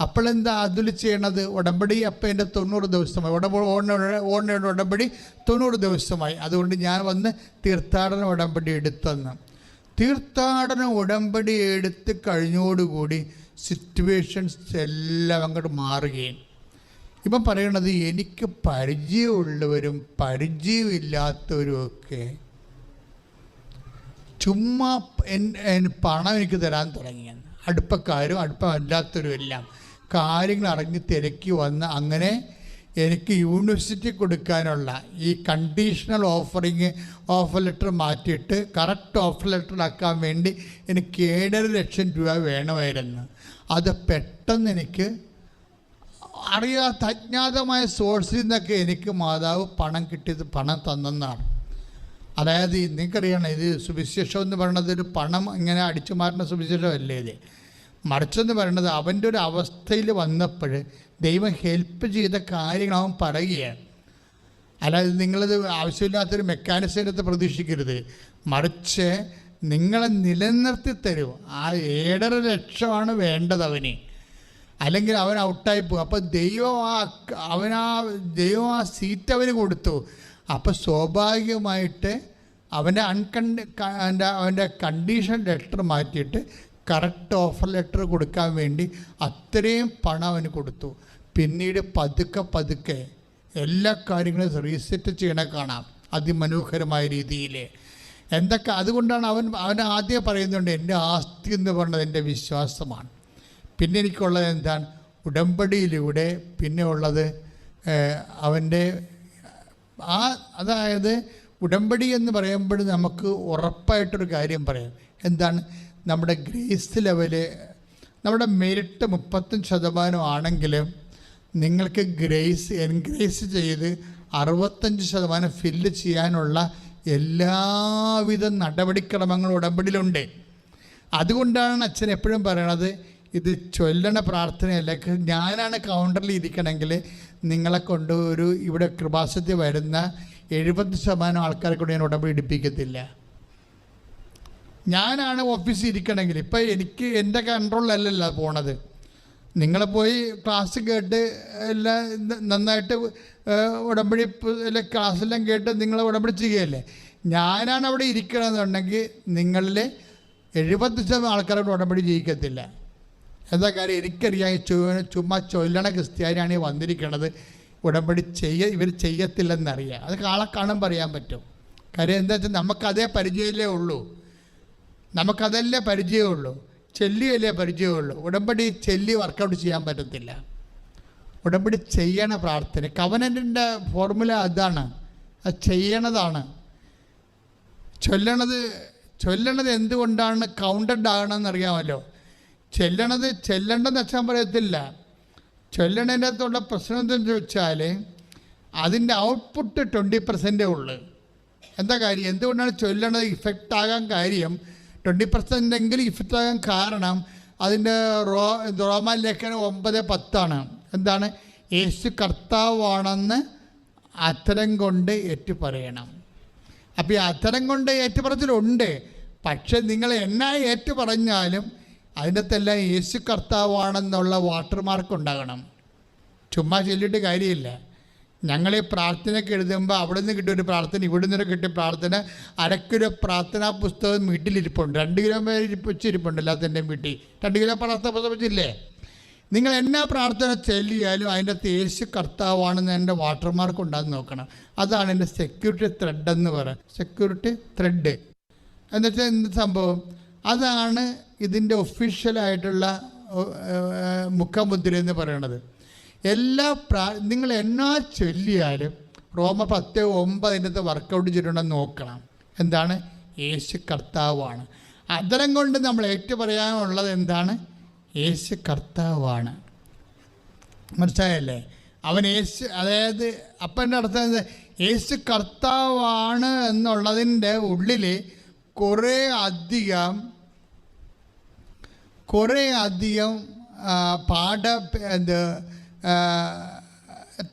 അപ്പോഴെന്താ അതുൽ ചെയ്യണത്? ഉടമ്പടി അപ്പം എൻ്റെ 90 ദിവസമായി, ഓണയുടെ ഉടമ്പടി 90 ദിവസമായി. അതുകൊണ്ട് ഞാൻ വന്ന് തീർത്ഥാടന ഉടമ്പടി എടുത്തെന്ന്. തീർത്ഥാടന ഉടമ്പടി എടുത്ത് കഴിഞ്ഞോടുകൂടി സിറ്റുവേഷൻസ് എല്ലാം അങ്ങോട്ട് മാറുകയും ഇപ്പം പറയണത് എനിക്ക് പരിചയമുള്ളവരും പരിചയമില്ലാത്തവരും ഒക്കെ ചുമ്മാ പണം എനിക്ക് തരാൻ തുടങ്ങിയെന്ന്. അടുപ്പക്കാരും അടുപ്പമല്ലാത്തവരും എല്ലാം കാര്യങ്ങൾ അറിഞ്ഞ് തിരക്കി വന്ന് അങ്ങനെ എനിക്ക് യൂണിവേഴ്സിറ്റി കൊടുക്കാനുള്ള ഈ കണ്ടീഷണൽ ഓഫർ ലെറ്റർ മാറ്റിയിട്ട് കറക്റ്റ് ഓഫർ ലെറ്റർ ആക്കാൻ വേണ്ടി എനിക്ക് 7.5 ലക്ഷം രൂപ വേണമായിരുന്നു. അത് പെട്ടെന്ന് എനിക്ക് അറിയാത്ത അജ്ഞാതമായ സോഴ്സിൽ നിന്നൊക്കെ എനിക്ക് മാതാവ് പണം തന്നെന്നാണ്. അതായത് നിങ്ങൾക്കറിയണം, ഇത് സുവിശേഷം എന്ന് പറയുന്നത് ഒരു പണം ഇങ്ങനെ അടിച്ചു മാറ്റുന്ന സുവിശേഷമല്ലേ ഇത്. മറിച്ചെന്ന് പറയുന്നത് അവൻ്റെ ഒരു അവസ്ഥയിൽ വന്നപ്പോൾ ദൈവം ഹെൽപ്പ് ചെയ്ത കാര്യങ്ങൾ അവൻ പറയുകയാണ്. അല്ലാതെ നിങ്ങളത് ആവശ്യമില്ലാത്തൊരു മെക്കാനിസത്തെ പ്രതീക്ഷിക്കരുത്. മറിച്ച് നിങ്ങളെ നിലനിർത്തി തരും. ആ 7.5 ലക്ഷമാണ് വേണ്ടത് അവന്, അല്ലെങ്കിൽ അവൻ ഔട്ടായി പോകും. അപ്പോൾ ദൈവം ആ സീറ്റ് അവന് കൊടുത്തു. അപ്പോൾ സ്വാഭാവികമായിട്ട് അവൻ്റെ കണ്ടീഷൻ ലെറ്റർ മാറ്റിയിട്ട് കറക്റ്റ് ഓഫർ ലെറ്റർ കൊടുക്കാൻ വേണ്ടി അത്രയും പണം അവന് കൊടുത്തു. പിന്നീട് പതുക്കെ എല്ലാ കാര്യങ്ങളും റീസെറ്റ് ചെയ്യണ കാണാം അതിമനോഹരമായ രീതിയിൽ. എന്തൊക്കെ അതുകൊണ്ടാണ് അവൻ ആദ്യം പറയുന്നുണ്ട്, എൻ്റെ ആസ്തി എന്ന് പറയുന്നത് എൻ്റെ വിശ്വാസമാണ്. പിന്നെ എനിക്കുള്ളത് എന്താണ്? ഉടമ്പടിയിലൂടെ പിന്നെ ഉള്ളത് അവൻ്റെ അതായത് ഉടമ്പടി എന്ന് പറയുമ്പോൾ നമുക്ക് ഉറപ്പായിട്ടൊരു കാര്യം പറയാം. എന്താണ്? നമ്മുടെ ഗ്രേസ് ലെവല്, നമ്മുടെ മെരിറ്റ് 35% ആണെങ്കിലും നിങ്ങൾക്ക് എൻഗ്രേസ് ചെയ്ത് 65% ഫില്ല് ചെയ്യാനുള്ള എല്ലാവിധ നടപടിക്രമങ്ങളും ഉടമ്പടിയിലുണ്ട്. അതുകൊണ്ടാണ് അച്ഛൻ എപ്പോഴും പറയണത്, ഇത് ചൊല്ലണ പ്രാർത്ഥനയല്ല. ഞാനാണ് കൗണ്ടറിൽ ഇരിക്കണമെങ്കിൽ നിങ്ങളെ കൊണ്ട് ഇവിടെ കൃപാസനത്തിൽ വരുന്ന 70% ആൾക്കാരെ കൊണ്ട് ഞാൻ ഉടമ്പടി എടുപ്പിക്കത്തില്ല. ഞാനാണ് ഓഫീസിൽ ഇരിക്കണമെങ്കിൽ, ഇപ്പം എനിക്ക് എൻ്റെ കൺട്രോളിലല്ലല്ലോ പോണത്. നിങ്ങളെ പോയി ക്ലാസ് കേട്ട് എല്ലാം നന്നായിട്ട് ഉടമ്പടി ക്ലാസ്സെല്ലാം കേട്ട് നിങ്ങൾ ഉടമ്പടി ചെയ്യുകയല്ലേ. ഞാനാണ് അവിടെ ഇരിക്കണമെന്നുണ്ടെങ്കിൽ നിങ്ങളിൽ 70% ആൾക്കാരോട് ഉടമ്പടി ചെയ്യിക്കത്തില്ല. എന്താ കാര്യം? എനിക്കറിയാം, ചുമ്മാ ചൊല്ലണ ക്രിസ്ത്യാനിയാണ് ഈ വന്നിരിക്കണത്, ഉടമ്പടി ഇവർ ചെയ്യത്തില്ലെന്നറിയാം. അത് കാണുമ്പോൾ അറിയാൻ പറ്റും. കാര്യം എന്താ വെച്ചാൽ നമുക്കതേ പരിചയമല്ലേ ഉള്ളൂ, നമുക്കതല്ലേ പരിചയമുള്ളൂ, ചെല്ലിയല്ലേ പരിചയമുള്ളൂ. ഉടമ്പടി ചെല്ലി വർക്കൗട്ട് ചെയ്യാൻ പറ്റത്തില്ല. ഉടമ്പടി ചെയ്യണ പ്രാർത്ഥന, കവനൻറ്റിൻ്റെ ഫോർമുല അതാണ്, അത് ചെയ്യണതാണ്. ചൊല്ലണത് എന്തുകൊണ്ടാണ് കൗണ്ടഡ് ആകണമെന്ന് അറിയാമല്ലോ. ചെല്ലണ്ടെന്ന് അച്ഛൻ പറയത്തില്ല. ചൊല്ലണതിൻ്റെ അകത്തുള്ള പ്രശ്നം എന്തെന്ന് ചോദിച്ചാൽ അതിൻ്റെ ഔട്ട്പുട്ട് 20% ഉള്ളു. എന്താ കാര്യം? എന്തുകൊണ്ടാണ് ചൊല്ലണത് ഇഫക്റ്റ് ആകാൻ കാര്യം? 20% എങ്കിലും ഇഫക്റ്റ് ആകാൻ കാരണം അതിൻ്റെ റോമാലേഖനം 9:10 എന്താണ്? യേശു കർത്താവാണെന്ന് അധരം കൊണ്ട് ഏറ്റുപറയണം. അപ്പോൾ ഈ അധരം കൊണ്ട് ഏറ്റുപറച്ചിലുണ്ട്. പക്ഷെ നിങ്ങൾ എന്നാ ഏറ്റുപറഞ്ഞാലും അതിൻ്റെ അകത്തെല്ലാം യേശു കർത്താവാണെന്നുള്ള വാട്ടർമാർക്ക് ഉണ്ടാകണം. ചുമ്മാ ചൊല്ലിയിട്ട് കാര്യമില്ല. ഞങ്ങൾ ഈ പ്രാർത്ഥനയ്ക്ക് എഴുതുമ്പോൾ അവിടെ നിന്ന് കിട്ടിയൊരു പ്രാർത്ഥന, ഇവിടെ നിന്ന് കിട്ടിയ പ്രാർത്ഥന, അരക്കിലോ പ്രാർത്ഥനാ പുസ്തകം വീട്ടിലിരിപ്പുണ്ട്. 2 കിലോ വെച്ചിരിപ്പുണ്ട് എല്ലാത്തിൻ്റെയും വീട്ടിൽ. 2 കിലോ പ്രാർത്ഥനാ പുസ്തകം വെച്ചില്ലേ? നിങ്ങൾ എന്നാ പ്രാർത്ഥന ചൊല്ലിയാലും അതിൻ്റെ അകത്ത് യേശു കർത്താവാണെന്ന് എൻ്റെ വാട്ടർമാർക്ക് ഉണ്ടാകുന്ന നോക്കണം. അതാണ് എൻ്റെ സെക്യൂരിറ്റി ത്രെഡ് എന്ന് പറയുന്നത്. സെക്യൂരിറ്റി ത്രെഡ് എന്നുവെച്ചാൽ എന്ത് സംഭവം? അതാണ് ഇതിൻ്റെ ഒഫീഷ്യലായിട്ടുള്ള മുഖമുദ്ര എന്ന് പറയണത്. നിങ്ങൾ എന്നാ ചൊല്ലിയാലും റോമ 10:9 അതിൻ്റെ വർക്കൗട്ട് ചെയ്തിട്ടുണ്ടെന്ന് നോക്കണം. എന്താണ്? യേശു കർത്താവാണ്. അധരം കൊണ്ട് നമ്മൾ ഏറ്റുപറയാനുള്ളത് എന്താണ്? യേശു കർത്താവാണ്. മനസ്സിലായല്ലേ? അവൻ യേശു, അതായത് അപ്പൻ്റെ അർത്ഥം യേശു കർത്താവാണ് എന്നുള്ളതിൻ്റെ ഉള്ളിൽ കുറേ അധികം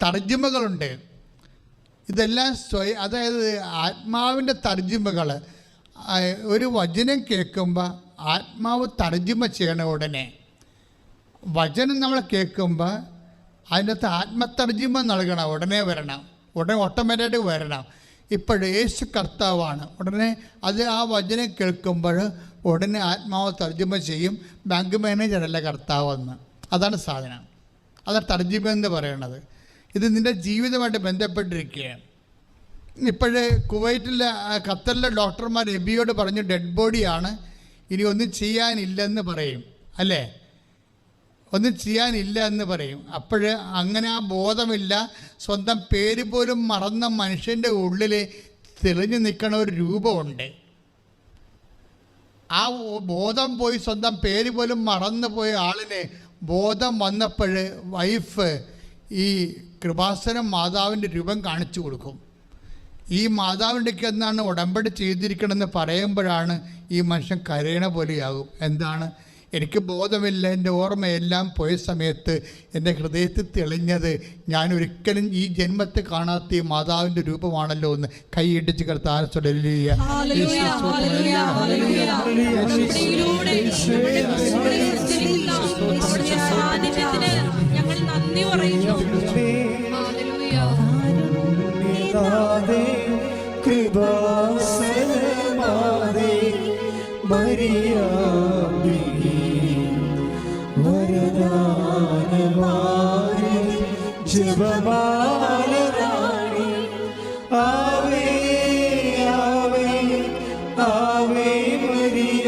തർജ്ജിമകളുണ്ട്. ഇതെല്ലാം അതായത് ആത്മാവിൻ്റെ തർജ്ജിമകൾ. ഒരു വചനം കേൾക്കുമ്പോൾ ആത്മാവ് തർജ്ജിമ ചെയ്യണ ഉടനെ വചനം നമ്മൾ കേൾക്കുമ്പോൾ അതിൻ്റെ അകത്ത് ആത്മതർജ്ജിമ നൽകണം. ഉടനെ ഓട്ടോമാറ്റിക്കായിട്ട് വരണം. ഇപ്പോഴ് യേശു കർത്താവാണ്. ഉടനെ അത് ആ വചനം കേൾക്കുമ്പോൾ ഉടനെ ആത്മാവ് തർജ്ജമ ചെയ്യും, ബാങ്ക് മാനേജറല്ല കർത്താവെന്ന്. അതാണ് സാധനം, അതാണ് തർജ്ജമ എന്ന് പറയണത്. ഇത് നിൻ്റെ ജീവിതമായിട്ട് ബന്ധപ്പെട്ടിരിക്കുകയാണ്. ഇപ്പോഴേ കുവൈറ്റിലെ ഖത്തറിലെ ഡോക്ടർമാർ എബിയോട് പറഞ്ഞു ഡെഡ് ബോഡിയാണ്, ഇനി ഒന്നും ചെയ്യാനില്ലെന്ന് പറയും, അല്ലേ? ഒന്നും ചെയ്യാനില്ല എന്ന് പറയും. അപ്പോൾ അങ്ങനെ ആ ബോധമില്ല, സ്വന്തം പേര് പോലും മറന്ന മനുഷ്യൻ്റെ ഉള്ളിൽ തെളിഞ്ഞു നിൽക്കണ ഒരു രൂപമുണ്ട്. ആ ബോധം പോയി സ്വന്തം പേര് പോലും മറന്നു പോയ ആളിന് ബോധം വന്നപ്പോൾ വൈഫ് ഈ കൃപാസനം മാതാവിൻ്റെ രൂപം കാണിച്ചു കൊടുക്കും. ഈ മാതാവിൻ്റെക്ക് എന്നാണ് ഉടമ്പടി ചെയ്തിരിക്കണമെന്ന് പറയുമ്പോഴാണ് ഈ മനുഷ്യൻ കരയണ പോലെയാകും. എന്താണ്? എനിക്ക് ബോധമില്ല, എൻ്റെ ഓർമ്മയെല്ലാം പോയ സമയത്ത് എൻ്റെ ഹൃദയത്തിൽ തെളിഞ്ഞത് ഞാൻ ഒരിക്കലും ഈ ജന്മത്തെ കാണാത്ത ഈ മാതാവിൻ്റെ രൂപമാണല്ലോ എന്ന് കൈയിടിച്ച് കർത്താൻ ഞങ്ങൾ നന്ദി പറയുന്നു. കൃപാസനമാതേ മരിയാമ്പി വരദാനവാരി ജപമാല റാണി ആവേ ആവേ ആവേ മരിയ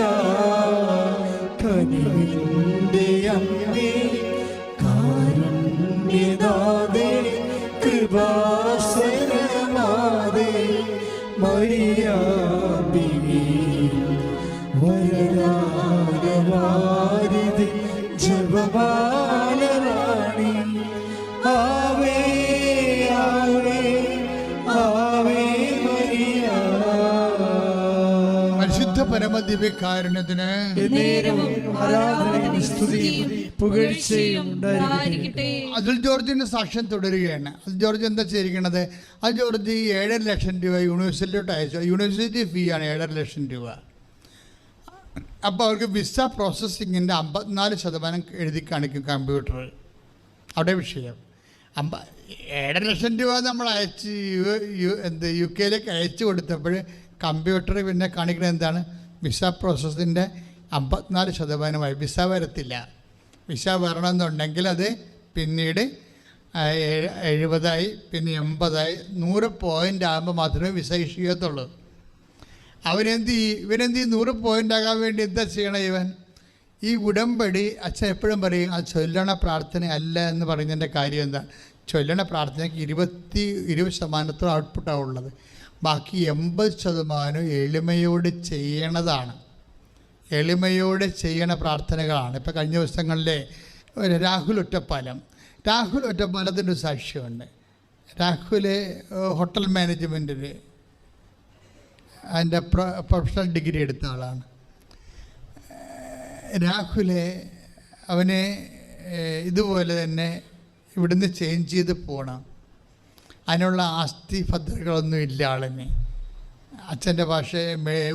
കനിവിൻ്റെ അമ്മേ കാരുണ്യദാതേ കൃപാസനമാതേ മരിയാമ്പി വരദാനവാരിധി ജപമാല റാണി ആവേ ആവേ ആവേ മരിയ. പരിശുദ്ധ പരമദിവ്യകാരുണ്യത്തിന് നേരവും ആരാധനയും സ്തുതിയും പുകഴ്ചയും ഉണ്ടായിരിക്കട്ടെ. അതുൽ ജോർജിൻ്റെ സാക്ഷ്യം തുടരുകയാണ്. അതുൽ ജോർജ് എന്താ ചെയ്തിരിക്കണത്? അതുൽ ജോർജ് 7.5 ലക്ഷം രൂപ യൂണിവേഴ്സിറ്റിയിലോട്ട് അയച്ചു. യൂണിവേഴ്സിറ്റി ഫീ ആണ് 7.5 ലക്ഷം രൂപ. അപ്പോൾ അവർക്ക് വിസ പ്രോസസ്സിങ്ങിൻ്റെ 54% എഴുതി കാണിക്കും കമ്പ്യൂട്ടർ. അവിടെ വിഷയം 7.5 ലക്ഷം രൂപ നമ്മൾ അയച്ച് യു കെയിലേക്ക് അയച്ചു കൊടുത്തപ്പോൾ കമ്പ്യൂട്ടർ പിന്നെ കാണിക്കുന്നത് എന്താണ്? വിസ പ്രോസസ്സിൻ്റെ 54%. വിസ വരത്തില്ല. വിസ വരണമെന്നുണ്ടെങ്കിൽ അത് പിന്നീട് 70 പിന്നെ 80 100 പോയിൻ്റ് ആകുമ്പോൾ മാത്രമേ വിസ ഇഷ്യൂ ചെയ്യത്തുള്ളൂ. ഇവനെന്ത് ചെയ്യും? 100 പോയിൻ്റ് ആകാൻ വേണ്ടി എന്താ ചെയ്യണം ഇവൻ? ഈ ഉടമ്പടി അച്ഛൻ എപ്പോഴും പറയും അത് ചൊല്ലണ പ്രാർത്ഥന അല്ല എന്ന് പറയുന്നതിൻ്റെ കാര്യം എന്താ? ചൊല്ലണ പ്രാർത്ഥനയ്ക്ക് 20% ഔട്ട്പുട്ടാണ് ഉള്ളത്. ബാക്കി 80% എളിമയോട് ചെയ്യണതാണ്. എളിമയോട് ചെയ്യണ പ്രാർത്ഥനകളാണ്. ഇപ്പോൾ കഴിഞ്ഞ ദിവസങ്ങളിലെ രാഹുൽ ഒറ്റപ്പാലത്തിൻ്റെ ഒരു സാക്ഷ്യമുണ്ട്. രാഹുൽ ഹോട്ടൽ മാനേജ്മെൻറ്റിൽ അതിൻ്റെ പ്രൊഫഷണൽ ഡിഗ്രി എടുത്ത ആളാണ്. രാഹുലെ അവനെ ഇതുപോലെ തന്നെ ഇവിടുന്ന് ചേഞ്ച് ചെയ്ത് പോകണം. അതിനുള്ള ആസ്തി ഭദ്രകളൊന്നും ഇല്ല ആളിന്. അച്ഛൻ്റെ ഭാഷ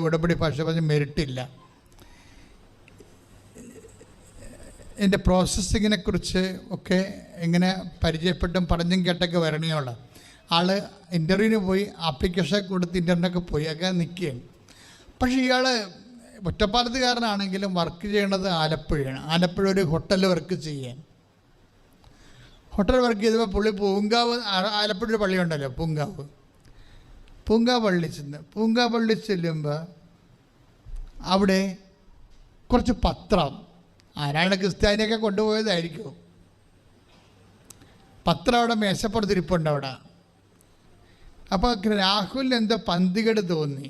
ഉടമ്പടി ഭാഷ പറഞ്ഞ് മെരിട്ടില്ല. എൻ്റെ പ്രോസസ്സിങ്ങിനെക്കുറിച്ച് ഒക്കെ ഇങ്ങനെ പരിചയപ്പെട്ടും പറഞ്ഞും കേട്ടൊക്കെ വരണേയുള്ള ആൾ ഇൻ്റർവ്യൂവിന് പോയി, ആപ്ലിക്കേഷൻ കൊടുത്ത് ഇൻ്റർവ്യൂവിനൊക്കെ പോയി ഒക്കെ നിൽക്കുകയാണ്. പക്ഷേ ഇയാൾ ഒറ്റപ്പാലത്തുകാരനാണെങ്കിലും വർക്ക് ചെയ്യണത് ആലപ്പുഴയാണ്. ആലപ്പുഴ ഒരു ഹോട്ടലിൽ വർക്ക് ചെയ്യാൻ. ഹോട്ടൽ വർക്ക് ചെയ്തപ്പോൾ പുള്ളി പൂങ്കാവ്, ആലപ്പുഴ ഒരു പള്ളിയുണ്ടല്ലോ പൂങ്കാവ് പള്ളി ചെല്ലുമ്പോൾ അവിടെ കുറച്ച് പത്രം, ആരാണ് ക്രിസ്ത്യാനിയൊക്കെ കൊണ്ടുപോയതായിരിക്കും, പത്രം അവിടെ മേശപ്പുറത്തിരിപ്പുണ്ട് അവിടെ. അപ്പോൾ രാഹുലിന് എന്തോ പന്തികേട് തോന്നി.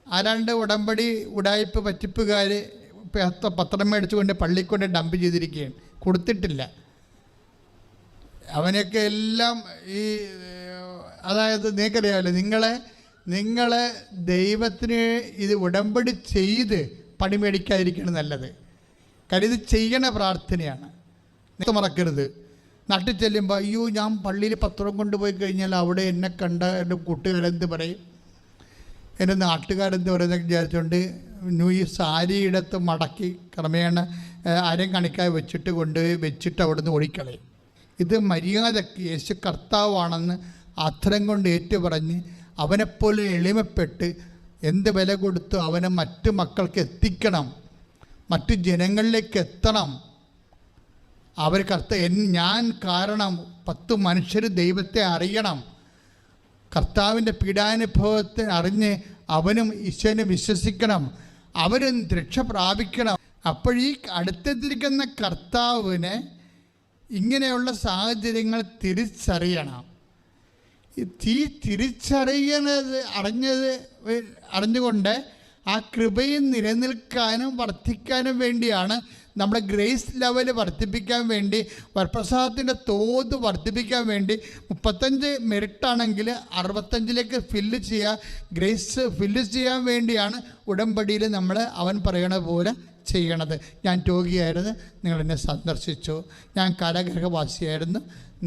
ആരാണ്ട് ഉടമ്പടി ഉടായ്പ പറ്റിപ്പുകാർ പത്രം മേടിച്ചുകൊണ്ട് പള്ളിക്കൊണ്ട് ഡംപ് ചെയ്തിരിക്കുകയാണ്, കൊടുത്തിട്ടില്ല. അവനെയൊക്കെ എല്ലാം ഈ അതായത് നിങ്ങൾക്കറിയാമല്ലോ, നിങ്ങളെ ദൈവത്തിന് ഇത് ഉടമ്പടി ചെയ്ത് പണി മേടിക്കാതിരിക്കണം നല്ലത്. കാര്യം ഇത് ചെയ്യണ പ്രാർത്ഥനയാണ്. മറക്കരുത്. നാട്ടിൽ ചെല്ലുമ്പോൾ അയ്യോ ഞാൻ പള്ളിയിൽ പത്രം കൊണ്ടുപോയി കഴിഞ്ഞാൽ അവിടെ എന്നെ കണ്ട എൻ്റെ കൂട്ടുകാരെന്ത് പറയും, എൻ്റെ നാട്ടുകാരെന്ത് പറയുന്നൊക്കെ വിചാരിച്ചുകൊണ്ട് ഈ സാരിയിടത്ത് മടക്കി ക്രമേണ ആരെയും കാണിക്കാതെ വെച്ചിട്ട് അവിടെ നിന്ന് ഓടിക്കളയും. ഇത് മര്യാദയ്ക്ക് യേശു കർത്താവാണെന്ന് അധരം കൊണ്ട് ഏറ്റുപറഞ്ഞ് അവനെപ്പോലെ എളിമപ്പെട്ട് എന്ത് വില കൊടുത്തു അവനെ മറ്റു മക്കൾക്ക് എത്തിക്കണം, മറ്റു ജനങ്ങളിലേക്ക് എത്തണം. അവർ ഞാൻ കാരണം 10 മനുഷ്യർ ദൈവത്തെ അറിയണം, കർത്താവിൻ്റെ പീഡാനുഭവത്തെ അറിഞ്ഞ് അവനും ഈശോനെ വിശ്വസിക്കണം, അവരും രക്ഷ പ്രാപിക്കണം. അപ്പോഴീ അടുത്തെത്തിരിക്കുന്ന കർത്താവിനെ ഇങ്ങനെയുള്ള സാഹചര്യങ്ങൾ തിരിച്ചറിയണം. അറിഞ്ഞുകൊണ്ട് ആ കൃപയിൽ നിലനിൽക്കാനും വർദ്ധിക്കാനും വേണ്ടിയാണ് നമ്മുടെ ഗ്രേസ് ലെവൽ വർദ്ധിപ്പിക്കാൻ വേണ്ടി, വരപ്രസാദത്തിൻ്റെ തോത് വർദ്ധിപ്പിക്കാൻ വേണ്ടി 35 മെറിറ്റാണെങ്കിൽ 65ലേക്ക് ഫില്ല് ചെയ്യുക, ഗ്രേസ് ഫില്ല് ചെയ്യാൻ വേണ്ടിയാണ് ഉടമ്പടിയിൽ നമ്മൾ അവൻ പറയണ പോലെ ചെയ്യണത്. ഞാൻ രോഗിയായിരുന്നു, നിങ്ങളെന്നെ സന്ദർശിച്ചു. ഞാൻ കാരാഗൃഹവാസിയായിരുന്നു,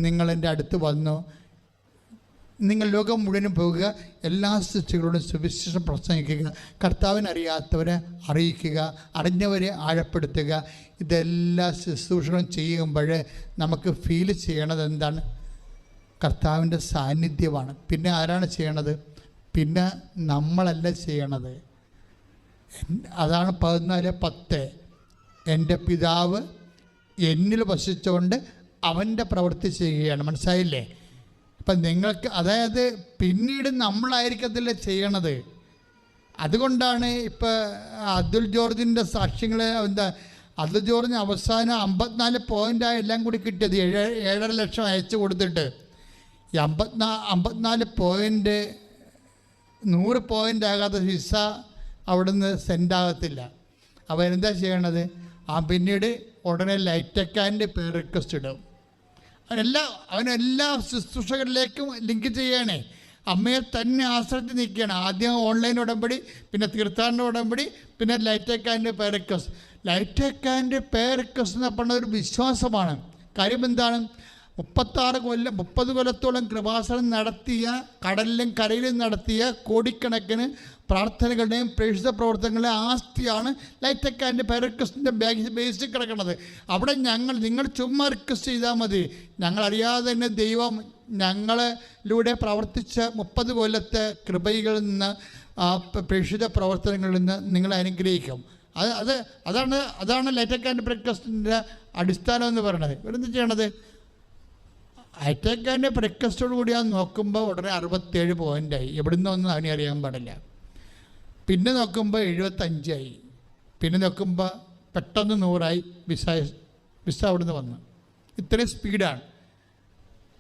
നിങ്ങളെൻ്റെ അടുത്ത് വന്നു. നിങ്ങൾ ലോകം മുഴുവനും പോകുക, എല്ലാ സൃഷ്ടികളോടും സുവിശേഷം പ്രസംഗിക്കുക, കർത്താവിനറിയാത്തവരെ അറിയിക്കുക, അറിഞ്ഞവരെ ആഴപ്പെടുത്തുക. ഇതെല്ലാ ശുശ്രൂഷകളും ചെയ്യുമ്പോൾ നമുക്ക് ഫീൽ ചെയ്യണത് എന്താണ്? കർത്താവിൻ്റെ സാന്നിധ്യമാണ്. പിന്നെ ആരാണ് ചെയ്യണത്? പിന്നെ നമ്മളല്ല ചെയ്യണത്. അതാണ് 14:10. എൻ്റെ പിതാവ് എന്നിൽ വസിച്ചുകൊണ്ട് അവൻ്റെ പ്രവൃത്തി ചെയ്യുകയാണ്. മനസ്സിലായില്ലേ? അപ്പം നിങ്ങൾക്ക്, അതായത് പിന്നീട് നമ്മളായിരിക്കത്തില്ല ചെയ്യണത്. അതുകൊണ്ടാണ് ഇപ്പോൾ അതുൽ ജോർജിൻ്റെ സാക്ഷ്യങ്ങൾ അതുൽ ജോർജിന് അവസാനം 54 പോയിൻ്റാണ് എല്ലാം കൂടി കിട്ടിയത്. 7.5 ലക്ഷം അയച്ചു കൊടുത്തിട്ട് ഈ 54 പോയിൻ്റ് 100 പോയിൻ്റ് ആകാത്ത വിസ അവിടുന്ന് സെൻഡാകത്തില്ല. അപ്പോൾ എന്താ ചെയ്യണത്? പിന്നീട് ഉടനെ ലൈറ്റക്കാൻ്റെ പേര് റിക്വസ്റ്റ് ഇടും. അവനെല്ലാ ശുശ്രൂഷകളിലേക്കും ലിങ്ക് ചെയ്യണേ. അമ്മയെ തന്നെ ആശ്രയിച്ച് നിൽക്കുകയാണ്. ആദ്യം ഓൺലൈൻ ഉടമ്പടി, പിന്നെ തീർത്ഥാടന ഉടമ്പടി, പിന്നെ ലൈറ്റക്കാൻ്റെ പേര് റിക്വസ്റ്റ്. ലൈറ്റക്കാൻ്റെ പേര് റിക്വസ്റ്റ് എന്ന് പറഞ്ഞ ഒരു വിശ്വാസമാണ്. കാര്യം എന്താണ്? 30 കൊല്ലത്തോളം കൃപാസനം നടത്തിയ, കടലിലും കരയിലും നടത്തിയ കോടിക്കണക്കിന് പ്രാർത്ഥനകളുടെയും പ്രേക്ഷിത പ്രവർത്തനങ്ങളുടെയും ആസ്തിയാണ് ലൈറ്റക്കാൻ്റെ പേര് റിക്വസ്റ്റിൻ്റെ ബേസിൽ കിടക്കുന്നത്. അവിടെ നിങ്ങൾ ചുമ്മാ റിക്വസ്റ്റ് ചെയ്താൽ മതി. ഞങ്ങളറിയാതെ തന്നെ ദൈവം ഞങ്ങളിലൂടെ പ്രവർത്തിച്ച 30 കൊല്ലത്തെ കൃപകളിൽ നിന്ന്, പ്രേക്ഷിത പ്രവർത്തനങ്ങളിൽ നിന്ന് നിങ്ങളെ അനുഗ്രഹിക്കും. അതാണ് ലൈറ്റക്കാൻ്റെ റിക്വസ്റ്റിൻ്റെ അടിസ്ഥാനം എന്ന് പറയുന്നത്. ഇവരെന്ത് ചെയ്യണത്? ലൈറ്റക്കാൻ്റെ റിക്വസ്റ്റോട് കൂടി ഞാൻ നോക്കുമ്പോൾ ഉടനെ 67 പോയിൻ്റായി. എവിടുന്നൊന്നും അവനെ അറിയാൻ പാടില്ല. പിന്നെ നോക്കുമ്പോൾ 75ആയി. പിന്നെ നോക്കുമ്പോൾ പെട്ടെന്ന് 100ആയി. വിസ അവിടുന്ന് വന്നു. ഇത്രയും സ്പീഡാണ്.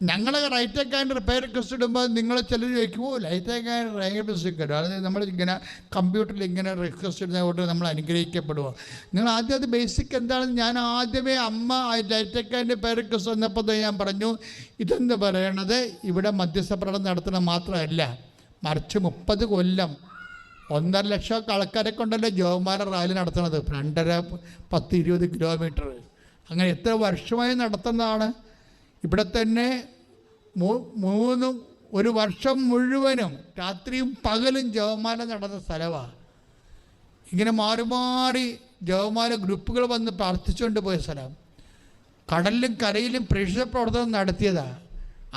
ഞങ്ങൾ ലൈറ്റക്കാൻ്റെ റിപ്പയർ റിക്വസ്റ്റ് ഇടുമ്പോൾ നിങ്ങൾ ചിലർ ചോദിക്കുമോ ലൈറ്റക്കാൻ്റെ റിക്വസ്റ്റ് ഇടും, അതായത് നമ്മൾ ഇങ്ങനെ കമ്പ്യൂട്ടറിൽ ഇങ്ങനെ റിക്വസ്റ്റ് ഇടുന്നതുകൊണ്ട് നമ്മൾ അനുഗ്രഹിക്കപ്പെടുമോ? നിങ്ങൾ ആദ്യം അത് ബേസിക് എന്താണെന്ന് ഞാൻ ആദ്യമേ ലൈറ്റക്കാൻ്റെ പേര് റിക്വസ്റ്റ് വന്നപ്പോൾ ഞാൻ പറഞ്ഞു, ഇതെന്ന് പറയണത് ഇവിടെ മധ്യസ്ഥ പഠനം നടത്തുന്നത് മാത്രമല്ല, മറിച്ച് 30 കൊല്ലം 1.5 ലക്ഷം ആൾക്കാരെ കൊണ്ടല്ലേ ജോമാല റാലി നടത്തുന്നത്. 2.5-10-20 കിലോമീറ്റർ. അങ്ങനെ എത്ര വർഷമായി നടത്തുന്നതാണ്. ഇവിടെ തന്നെ 1 വർഷം മുഴുവനും രാത്രിയും പകലും ജപമാല നടന്ന സ്ഥലമാണ്. ഇങ്ങനെ മാറി മാറി ജപമാല ഗ്രൂപ്പുകൾ വന്ന് പ്രാർത്ഥിച്ചുകൊണ്ട് പോയ സ്ഥലം. കടലിലും കരയിലും പ്രേക്ഷിത പ്രവർത്തനം നടത്തിയതാണ്.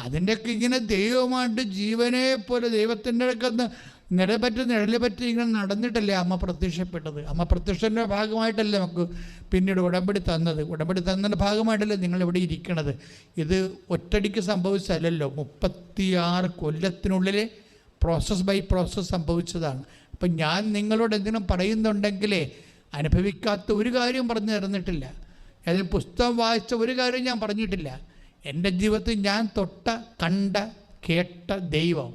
അതിൻ്റെയൊക്കെ ഇങ്ങനെ ദൈവമായിട്ട് ജീവനെ പോലെ ദൈവത്തിൻ്റെ അടുക്കന്ന് നിഴലിപ്പറ്റി ഇങ്ങനെ നടന്നിട്ടല്ലേ അമ്മ പ്രത്യക്ഷപ്പെട്ടത്. അമ്മ പ്രത്യക്ഷൻ്റെ ഭാഗമായിട്ടല്ലേ നമുക്ക് പിന്നീട് ഉടമ്പടി തന്നത്. ഉടമ്പടി തന്നതിൻ്റെ ഭാഗമായിട്ടല്ലേ നിങ്ങളിവിടെ ഇരിക്കണത്. ഇത് ഒറ്റടിക്ക് സംഭവിച്ചല്ലോ, 36 കൊല്ലത്തിനുള്ളിൽ പ്രോസസ് ബൈ പ്രോസസ്സ് സംഭവിച്ചതാണ്. അപ്പം ഞാൻ നിങ്ങളോട് എന്തെങ്കിലും പറയുന്നുണ്ടെങ്കിലേ അനുഭവിക്കാത്ത ഒരു കാര്യം പറഞ്ഞു തരുന്നിട്ടില്ല. ഏതെങ്കിലും പുസ്തകം വായിച്ച ഒരു കാര്യം ഞാൻ പറഞ്ഞിട്ടില്ല. എൻ്റെ ജീവിതത്തിൽ ഞാൻ തൊട്ട കണ്ട കേട്ട ദൈവം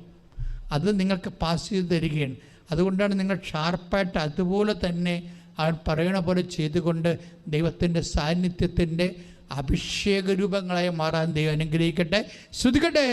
അത് നിങ്ങൾക്ക് പാസ് ചെയ്ത് തരികയാണ്. അതുകൊണ്ടാണ് നിങ്ങൾ ഷാർപ്പായിട്ട് അതുപോലെ തന്നെ അവൻ പറയണ പോലെ ചെയ്തുകൊണ്ട് ദൈവത്തിൻ്റെ സാന്നിധ്യത്തിൻ്റെ അഭിഷേക രൂപങ്ങളായി മാറാൻ ദൈവം അനുഗ്രഹിക്കട്ടെ. ശ്രുതികട്ടെ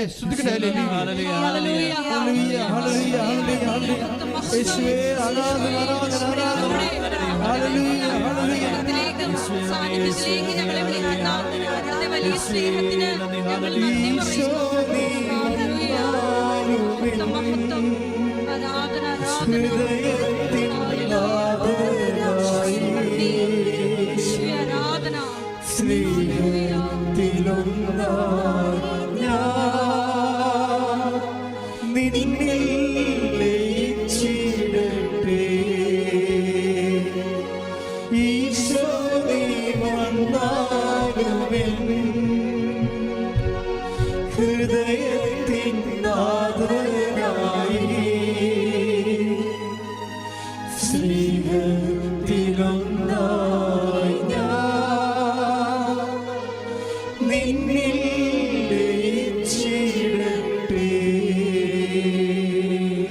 നിന്നെ നിന്നിൽ ലയിച്ചിടട്ടെ. ഈശോ നീ വന്നാലുമെൻ ഹൃദയത്തിൻ നാഥനായി സ്നേഹത്തിലൊന്നായി ഞാൻ നിന്നിൽ ലയിച്ചിടട്ടെ.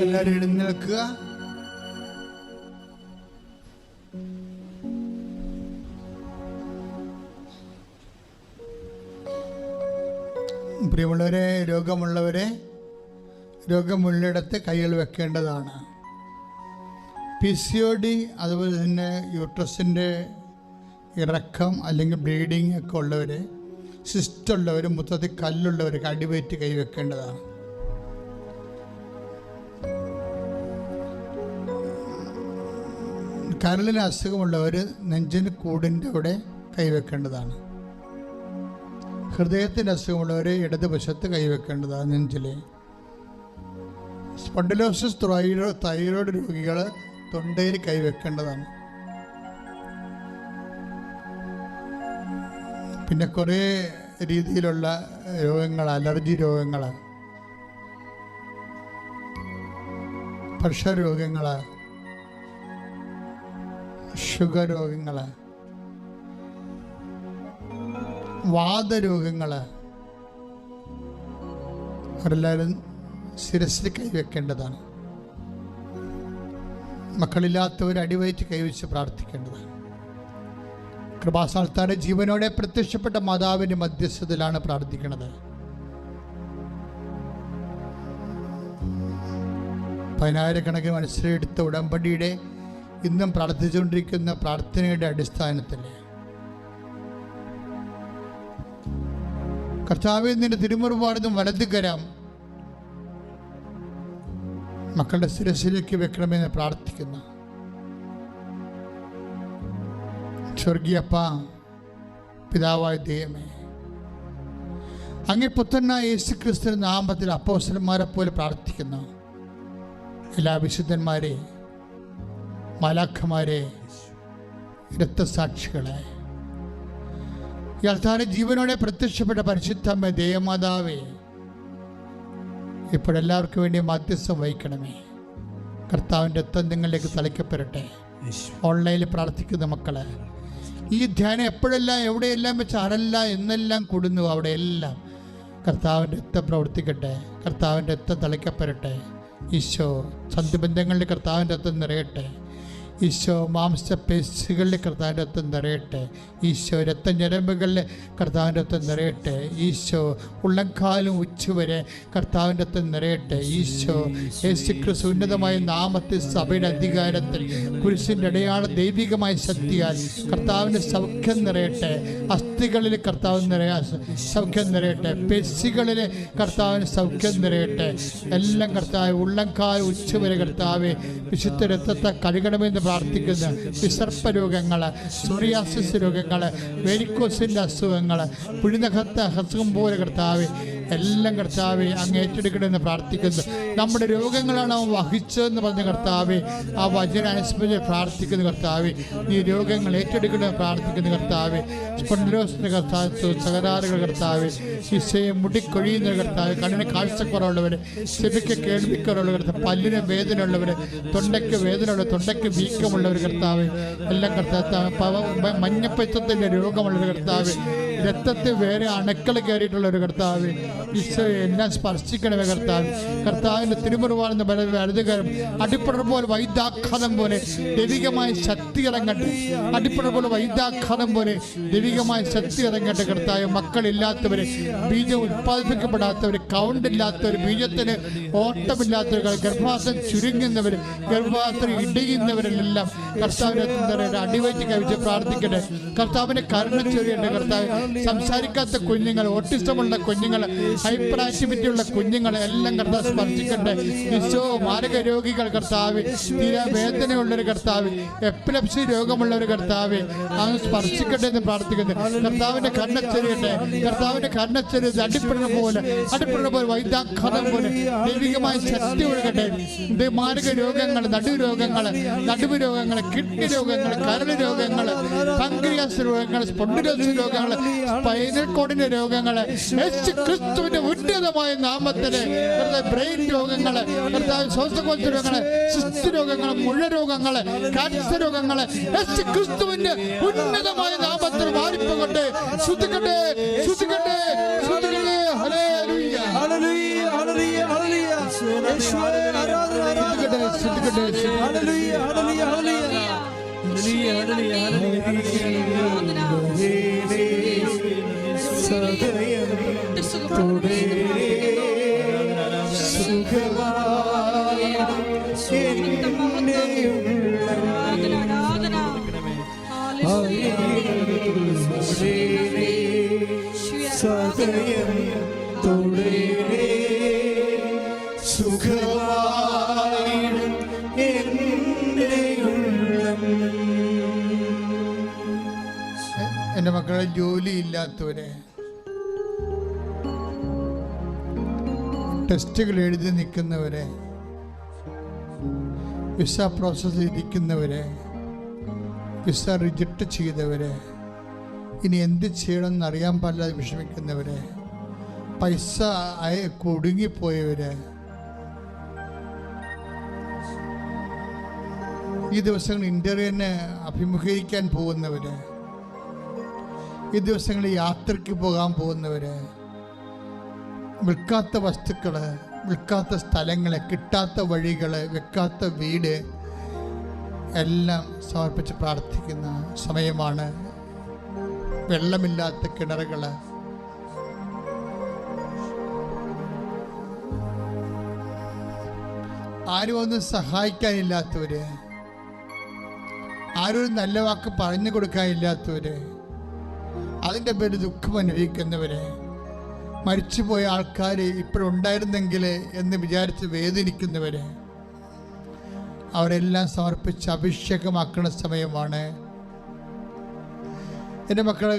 എല്ലാവരും എഴുന്നേൽക്കുക. പ്രിയമുള്ളവരെ, രോഗമുള്ളിടത്ത് കൈകൾ വെക്കേണ്ടതാണ്. PCOD, അതുപോലെ തന്നെ യൂട്രസിൻ്റെ ഇറക്കം അല്ലെങ്കിൽ ബ്ലീഡിങ് ഒക്കെ ഉള്ളവർ, സിസ്റ്റുള്ളവർ, മൊത്തത്തിൽ കല്ലുള്ളവർക്ക് അടിവയറ്റ് കൈവെക്കേണ്ടതാണ്. കരളിന് അസുഖമുള്ളവർ നെഞ്ചിന് കൂടിൻ്റെ അവിടെ കൈവെക്കേണ്ടതാണ്. ഹൃദയത്തിൻ്റെ അസുഖമുള്ളവർ ഇടതുവശത്ത് കൈവെക്കേണ്ടതാണ് നെഞ്ചിൽ. സ്പോണ്ടിലോസിസ് തൈറോയ്ഡ് രോഗികൾ തൊണ്ടയിൽ കൈവെക്കേണ്ടതാണ്. പിന്നെ കുറേ രീതിയിലുള്ള രോഗങ്ങൾ, അലർജി രോഗങ്ങൾ, പ്രഷർ രോഗങ്ങൾ, ഷുഗർ രോഗങ്ങൾ, വാതരോഗങ്ങൾ, അവരെല്ലാവരും ശിരസിൽ കൈവെക്കേണ്ടതാണ്. മക്കളില്ലാത്തവർ അടിവയറ്റ് കൈവച്ച് പ്രാർത്ഥിക്കേണ്ടതാണ്. കൃപാസ്ഥാനത്താൻ്റെ ജീവനോടെ പ്രത്യക്ഷപ്പെട്ട മാതാവിൻ്റെ മധ്യസ്ഥതയിലാണ് പ്രാർത്ഥിക്കുന്നത്. 10,000 മനുഷ്യരെടുത്ത ഉടമ്പടിയുടെ ഇന്നും പ്രാർത്ഥിച്ചുകൊണ്ടിരിക്കുന്ന പ്രാർത്ഥനയുടെ അടിസ്ഥാനത്തിൽ കർത്താവേ, നിന്റെ തിരുമുറുപാടും വലതുകരം മക്കളുടെ ശിരസിലേക്ക് വെക്കണമെന്ന് പ്രാർത്ഥിക്കുന്നു. സ്വർഗീയപ്പ, പിതാവായ ദൈവമേ, അങ്ങേ പുത്രനായ യേശുക്രിസ്തുവിന്റെ നാമത്തിൽ അപ്പോസ്തലന്മാരെ പോലെ പ്രാർത്ഥിക്കുന്നു. എല്ലാ വിശുദ്ധന്മാരെ, മാലാഖമാരെ, രക്തസാക്ഷികളെ, ഈ അൾത്താരെ ജീവനോടെ പ്രത്യക്ഷപ്പെട്ട പരിശുദ്ധമ്മ ദേവമാതാവേ, ഇപ്പോഴെല്ലാവർക്കും വേണ്ടി മധ്യസ്ഥം വഹിക്കണമേ. കർത്താവിൻ്റെ രക്തം നിങ്ങളിലേക്ക് തളിക്കപ്പെടട്ടെ. ഓൺലൈനിൽ പ്രാർത്ഥിക്കുന്ന മക്കളെ, ഈ ധ്യാനം എപ്പോഴെല്ലാം എവിടെയെല്ലാം വെച്ച് ആരെല്ലാം എന്നെല്ലാം കൂടുന്നു അവിടെയെല്ലാം കർത്താവിൻ്റെ രക്തം പ്രവർത്തിക്കട്ടെ. കർത്താവിൻ്റെ രക്തം തളിക്കപ്പെടട്ടെ. ഈശോ സന്ധിബന്ധങ്ങളിൽ കർത്താവിൻ്റെ രക്തം നിറയട്ടെ. ഈശോ മാംസപേശികളിൽ കർത്താവിൻ്റെ രക്തം നിറയട്ടെ. ഈശോ രക്തഞരമ്പുകളിൽ കർത്താവിൻ്റെ രക്തം നിറയട്ടെ. ഈശോ ഉള്ളംകാലും ഉച്ചവരെ കർത്താവിൻ്റെ രക്തം നിറയട്ടെ. ഈശോ യേശുക്രിസ്തു ഉന്നതമായ നാമത്തിൽ സഭയുടെ അധികാരത്തിൽ കുരിശിൻ്റെ അടയാള ദൈവികമായ ശക്തിയാൽ കർത്താവിൻ്റെ സൗഖ്യം നിറയട്ടെ. അസ്ഥികളിൽ കർത്താവ് സൗഖ്യം നിറയട്ടെ. പേശികളിൽ കർത്താവിന് സൗഖ്യം നിറയട്ടെ. എല്ലാം കർത്താവ് ഉള്ളംകാൽ ഉച്ചവരെ കർത്താവ് വിശുദ്ധ രക്തത്തെ കഴുകണമെന്ന് പ്രാർത്ഥിക്കുന്ന വിസർപ്പ രോഗങ്ങൾ, സോറിയാസിസ് രോഗങ്ങൾ, വെരിക്കോസിൻ്റെ അസുഖങ്ങൾ, പുഴുനഖത്തെ അസുഖം പോലെ കർത്താവ് എല്ലാം കർത്താവ് അങ്ങ് ഏറ്റെടുക്കണമെന്ന് പ്രാർത്ഥിക്കുന്നു. നമ്മുടെ രോഗങ്ങളാണ് അവൻ വഹിച്ചതെന്ന് പറഞ്ഞ കർത്താവ് ആ വചന അനുസ്മരിച്ച് പ്രാർത്ഥിക്കുന്ന കർത്താവ്, നീ രോഗങ്ങൾ ഏറ്റെടുക്കണമെന്ന് പ്രാർത്ഥിക്കുന്ന കർത്താവ്. സ്പോണ്ടിലോസിൻ്റെ കർത്താവ്, തകരാറുകൾ കർത്താവ്, ഈശോയെ മുടിക്കൊഴിയുന്ന കർത്താവ്, കണ്ണിന് കാഴ്ചക്കുറവുള്ളവർ, ചെവിക്ക് കേൾവിക്കുറവുള്ള കർത്താവ്, പല്ലിന് വേദന ഉള്ളവർ, തൊണ്ടയ്ക്ക് വേദന ഉള്ളവർ, തൊണ്ടയ്ക്ക് വീക്കമുള്ളവർ കർത്താവ്, എല്ലാം കർത്താവ്, മഞ്ഞപ്പിത്തത്തിൻ്റെ രോഗമുള്ളവർ കർത്താവ്, രക്തത്തിൽ വേറെ അണുക്കൾ കയറിയിട്ടുള്ള ഒരു കർത്താവ്, ഈശോയെ എല്ലാം സ്പർശിക്കണമേ കർത്താവ്. കർത്താവിൻ്റെ തിരുമുറുവാണെന്ന് വലതുകരം അടിപ്പടർ പോലെ വൈദ്യാഘാതം പോലെ ദൈവികമായ ശക്തി ഇറങ്ങട്ടെ. അടിപ്പടർ പോലെ വൈദ്യാഘാതം പോലെ ദൈവികമായ ശക്തി ഇറങ്ങട്ടെ കർത്താവ്. മക്കളില്ലാത്തവർ, ബീജം ഉത്പാദിപ്പിക്കപ്പെടാത്തവർ, കൗണ്ടില്ലാത്തവർ, ബീജത്തിന് ഓട്ടമില്ലാത്തവർ, ഗർഭാശയം ചുരുങ്ങുന്നവർ, ഗർഭാശയം ഇടിയുന്നവരെല്ലാം കർത്താവിനെ അടിവയറ്റ് കഴിച്ച് പ്രാർത്ഥിക്കട്ടെ. കർത്താവിനെ കരുണ ചൊരിയട്ടെ. കർത്താവ് സംസാരിക്കാത്ത കുഞ്ഞുങ്ങൾ, ഓട്ടിസമുള്ള കുഞ്ഞുങ്ങൾ, ഹൈപ്പർ ആക്ടിവിറ്റി ഉള്ള കുഞ്ഞുങ്ങൾ എല്ലാം കർത്താവ് സ്പർശിക്കട്ടെ. ഈശോ, മാരക രോഗികൾ കർത്താവ്, തീരാവേദനയുള്ളൊരു കർത്താവ്, എപ്പിലെപ്സി രോഗമുള്ളൊരു കർത്താവ് അങ്ങ് സ്പർശിക്കട്ടെ എന്ന് പ്രാർത്ഥിക്കുന്നു. കർത്താവിന്റെ കണ്ണച്ചെറിയട്ടെ, കർത്താവിന്റെ കണ്ണച്ചെറിയത് അടിപ്പെടുന്ന പോലെ വൈദ്യാഘാതം പോലെ ദൈവികമായ ശക്തി ഒഴുകട്ടെ. മാരക രോഗങ്ങൾ, നടുവ് രോഗങ്ങൾ, കിഡ്നി രോഗങ്ങൾ, കരൾ രോഗങ്ങൾ, പങ്ക്രിയാസ് രോഗങ്ങൾ, സ്പോണ്ടിലോസിസ് രോഗങ്ങൾ, സ്പൈനൽ കോഡിന്റെ രോഗങ്ങൾ, ക്രിസ്തുവിന്റെ ഉന്നതമായ നാമത്തില് ബ്രെയിൻ രോഗങ്ങൾ, ശ്വാസകോശ രോഗങ്ങൾ, സിസ്റ്റ് രോഗങ്ങൾ, മുഴ രോഗങ്ങൾ, ക്യാൻസർ രോഗങ്ങൾ ക്രിസ്തുവിന്റെ ഉന്നതമായ നാമത്തിൽ മാറിപ്പോകട്ടെ. ശ്രുതിക്കട്ടെ, ശ്രുതിക്കട്ടെ, ശ്രുതിക്കട്ടെ. ഹല്ലേലൂയ, ഹല്ലേലൂയ, ഹല്ലേലൂയ, ഹല്ലേലൂയ. യേശുവേ ആരാധന, ആരാധന. ശ്രുതിക്കട്ടെ, ഹല്ലേലൂയ, ഹല്ലേലൂയ, ഹല്ലേലൂയ. എൻ്റെ മക്കളെ, ജോലിയില്ലാത്തവരെ, ടെസ്റ്റുകൾ എഴുതി നിൽക്കുന്നവരെ, വിസ പ്രോസസ് ഇരിക്കുന്നവരെ, വിസ റിജക്റ്റ് ചെയ്തവരെ, ഇനി എന്ത് ചെയ്യണമെന്ന് അറിയാൻ പാടില്ലാതെ വിഷമിക്കുന്നവരെ, പൈസ കുടുങ്ങിപ്പോയവര്, ഈ ദിവസങ്ങളിൽ ഇന്റർവ്യൂവിന് അഭിമുഖീകരിക്കാൻ പോകുന്നവര്, ഈ ദിവസങ്ങളിൽ യാത്രയ്ക്ക് പോകാൻ പോകുന്നവര്, വിൽക്കാത്ത വസ്തുക്കൾ, വിൽക്കാത്ത സ്ഥലങ്ങൾ, കിട്ടാത്ത വഴികൾ, വെക്കാത്ത വീട് എല്ലാം സമർപ്പിച്ച് പ്രാർത്ഥിക്കുന്ന സമയമാണ്. വെള്ളമില്ലാത്ത കിണറുകൾ, ആരും ഒന്നും സഹായിക്കാനില്ലാത്തവര്, ആരും നല്ല വാക്ക് പറഞ്ഞു കൊടുക്കാനില്ലാത്തവര്, അതിൻ്റെ പേര് ദുഃഖം അനുഭവിക്കുന്നവര്, മരിച്ചുപോയ ആൾക്കാർ ഇപ്പോഴുണ്ടായിരുന്നെങ്കിൽ എന്ന് വിചാരിച്ച് വേദനിക്കുന്നവര്, അവരെല്ലാം സമർപ്പിച്ച് അഭിഷേകമാക്കുന്ന സമയമാണ്. എൻ്റെ മക്കളെ,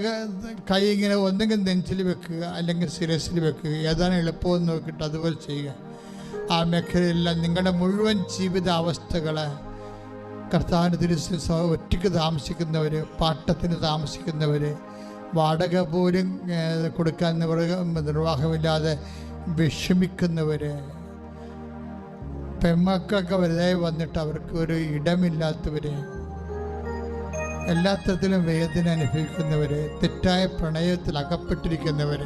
കൈ ഇങ്ങനെ ഒന്നെങ്കിൽ നെഞ്ചിൽ വെക്കുക, അല്ലെങ്കിൽ ശിരസിൽ വെക്കുക, ഏതാണ് എളുപ്പമെന്ന് നോക്കിയിട്ട് അതുപോലെ ചെയ്യുക. ആ മേഖലയെല്ലാം നിങ്ങളുടെ മുഴുവൻ ജീവിതാവസ്ഥകൾ കർത്താവിൻ്റെ തിരുസിൽ ഒറ്റയ്ക്ക് താമസിക്കുന്നവർ, പാട്ടത്തിന് താമസിക്കുന്നവർ, വാടക പോലും കൊടുക്കാൻ നിർവാഹമില്ലാതെ വിഷമിക്കുന്നവർ, പെൺമക്കളൊക്കെ വലുതായി വന്നിട്ട് അവർക്ക് ഒരു ഇടമില്ലാത്തവർ, എല്ലാ തരത്തിലും വേദന അനുഭവിക്കുന്നവർ, തെറ്റായ പ്രണയത്തിൽ അകപ്പെട്ടിരിക്കുന്നവർ,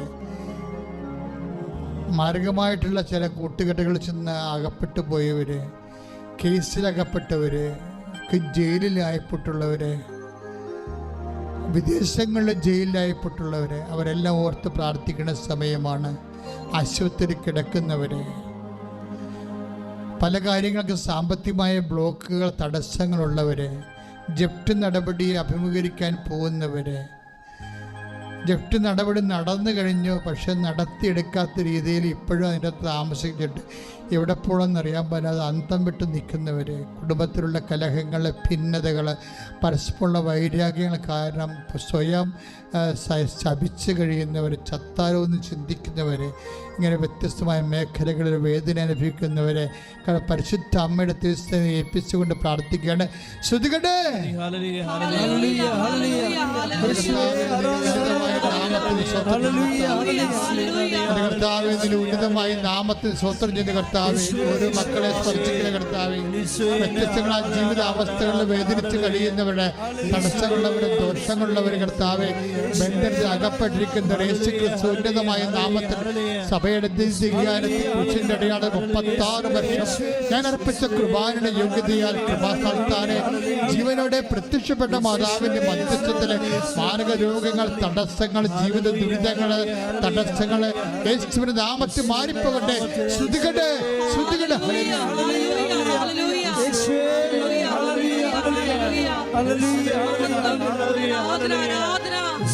മാർഗമായിട്ടുള്ള ചില കൂട്ടുകെട്ടുകളിൽ ചെന്ന് അകപ്പെട്ടു പോയവർ, കേസിലകപ്പെട്ടവർ, ജയിലിലായപ്പെട്ടുള്ളവർ, വിദേശങ്ങളിൽ ജയിലിലായപ്പെട്ടുള്ളവർ, അവരെല്ലാം ഓർത്ത് പ്രാർത്ഥിക്കുന്ന സമയമാണ്. ആശുപത്രി കിടക്കുന്നവർ, പല കാര്യങ്ങൾക്ക് സാമ്പത്തികമായ ബ്ലോക്കുകൾ, തടസ്സങ്ങളുള്ളവർ, ജപ്തി നടപടി അഭിമുഖീകരിക്കാൻ പോകുന്നവർ, ജപ്തി നടപടി നടന്നു കഴിഞ്ഞു പക്ഷെ നടത്തിയെടുക്കാത്ത രീതിയിൽ ഇപ്പോഴും അതിൻ്റെ താമസിച്ചിട്ട് എവിടെ പോകണമെന്നറിയാൻ പാടാതെ അന്തം വിട്ട് നിൽക്കുന്നവർ, കുടുംബത്തിലുള്ള കലഹങ്ങൾ, ഭിന്നതകൾ, പരസ്പരമുള്ള വൈരാഗ്യങ്ങൾ കാരണം സ്വയം ശപിച്ച് കഴിയുന്നവർ, ചത്താലോ എന്ന് ചിന്തിക്കുന്നവർ, ഇങ്ങനെ വ്യത്യസ്തമായ മേഖലകളിൽ വേദന അനുഭവിക്കുന്നവരെ പരിശുദ്ധ അമ്മയുടെ തിരുസ്ഥനെ ഏൽപ്പിച്ചുകൊണ്ട് പ്രാർത്ഥിക്കുകയാണ്. ശ്രുതികട്ടെ, ഉന്നതമായ നാമത്തിൽ സ്വന്തം ചെയ്ത കർത്താവ്, ഓരോ മക്കളെ സ്പർശിക്കുന്ന കർത്താവ്, വ്യത്യസ്തങ്ങളായ ജീവിതാവസ്ഥകളിൽ വേദനിച്ച് കഴിയുന്നവരുടെ, തടസ്സങ്ങളുള്ളവരും ദോഷങ്ങളുള്ളവർ കർത്താവ്, ബന്ധത്തിൽ അകപ്പെട്ടിരിക്കുന്ന ഉന്നതമായ നാമത്തിൽ സഭയുടെ കുരിശിന്റെ അടയാളം 36 വർഷം ഞാൻ അർപ്പിച്ച കൃപാനയുടെ യോഗ്യതയാൽ കൃപാസ്ഥാനെ ജീവനോടെ പ്രത്യക്ഷപ്പെട്ട മാതാവിന്റെ മധ്യസ്ഥത്തിലെ മാരക രോഗങ്ങൾ, തടസ്സങ്ങൾ, ജീവിത ദുരിതങ്ങൾ, തടസ്സങ്ങൾ യേശുവിന്റെ നാമത്തിൽ മാറിപ്പോകട്ടെ. ശ്രുതികട്ടെ, ശ്രുതികട്ടെ.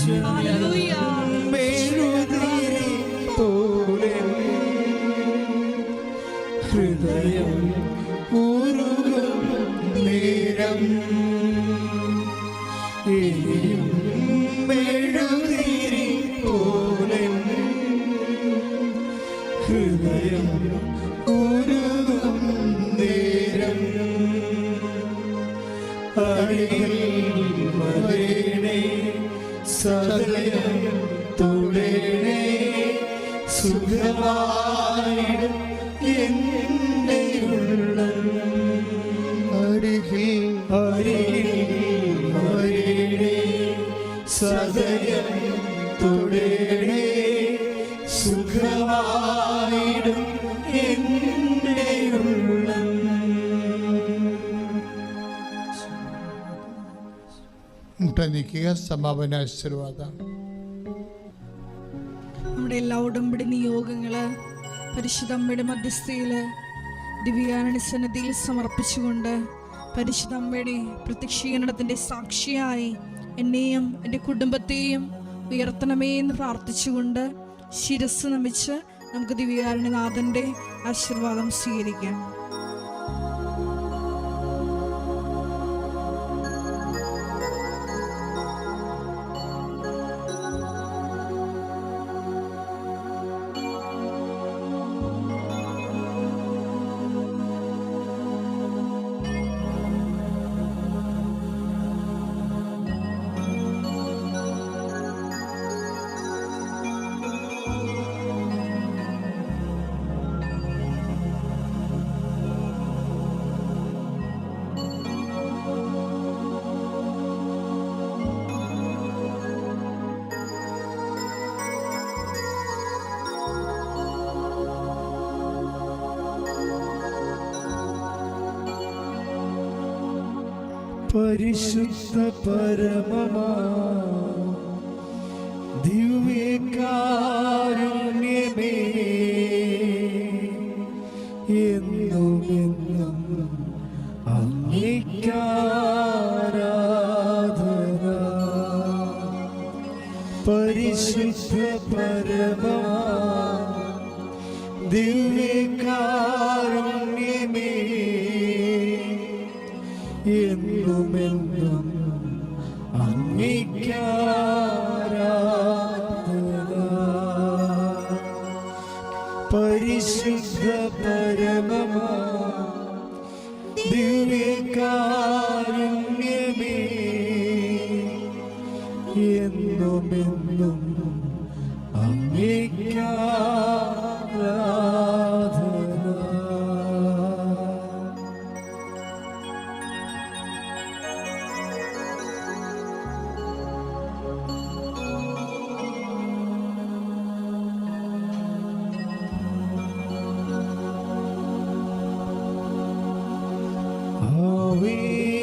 ഹല്ലേലൂയ. മെഴുതിരി പോലെ ഹൃദയം ഉരുകും നേരം ഇനിയും മെഴുതിരി പോലെ ഹൃദയം ഉരുകും നേരം അരികിൽ വരേണേ സദയം തുളേണേ സുഖമായിടും എൻ്റെ ഉള്ളം അരികിൽ വരേണേ സദയം തുളേണേ സുഖമായിടും എൻ്റെ ഉള്ളം. മുട്ട നീക്കുക. സമാപന ആശീർവാദം. നമ്മുടെ എല്ലാ ഉടമ്പടി നിയോഗങ്ങള് പരിശുദ്ധ അമ്മയുടെ മധ്യസ്ഥയില് ദിവ്യകാരുണ്യ സന്നിധിയിൽ സമർപ്പിച്ചുകൊണ്ട് പരിശുദ്ധ അമ്മയുടെ പ്രത്യക്ഷീകരണത്തിന്റെ സാക്ഷിയായി എന്നെയും എൻ്റെ കുടുംബത്തെയും ഉയർത്തണമേ എന്ന് പ്രാർത്ഥിച്ചുകൊണ്ട് ശിരസ് നമിച്ച് നമുക്ക് ദിവ്യകാരുണ്യനാഥന്റെ ആശീർവാദം സ്വീകരിക്കാം. പരിശുദ്ധ പരമമാ ദിവ്യകാരുണ്യമേ എന്നുമെന്നും അങ്ങേക്കാരാധന. പരിശുദ്ധ പരമമാ ദിവ്യകാരുണ്യമേ എന്നുമെന്നും അങ്ങേക്കാരാധന. പരിശുദ്ധ പരമമാ ദിവ്യകാരുണ്യമേ എന്നുമെന്നും അങ്ങേക്കാരാധന. Ave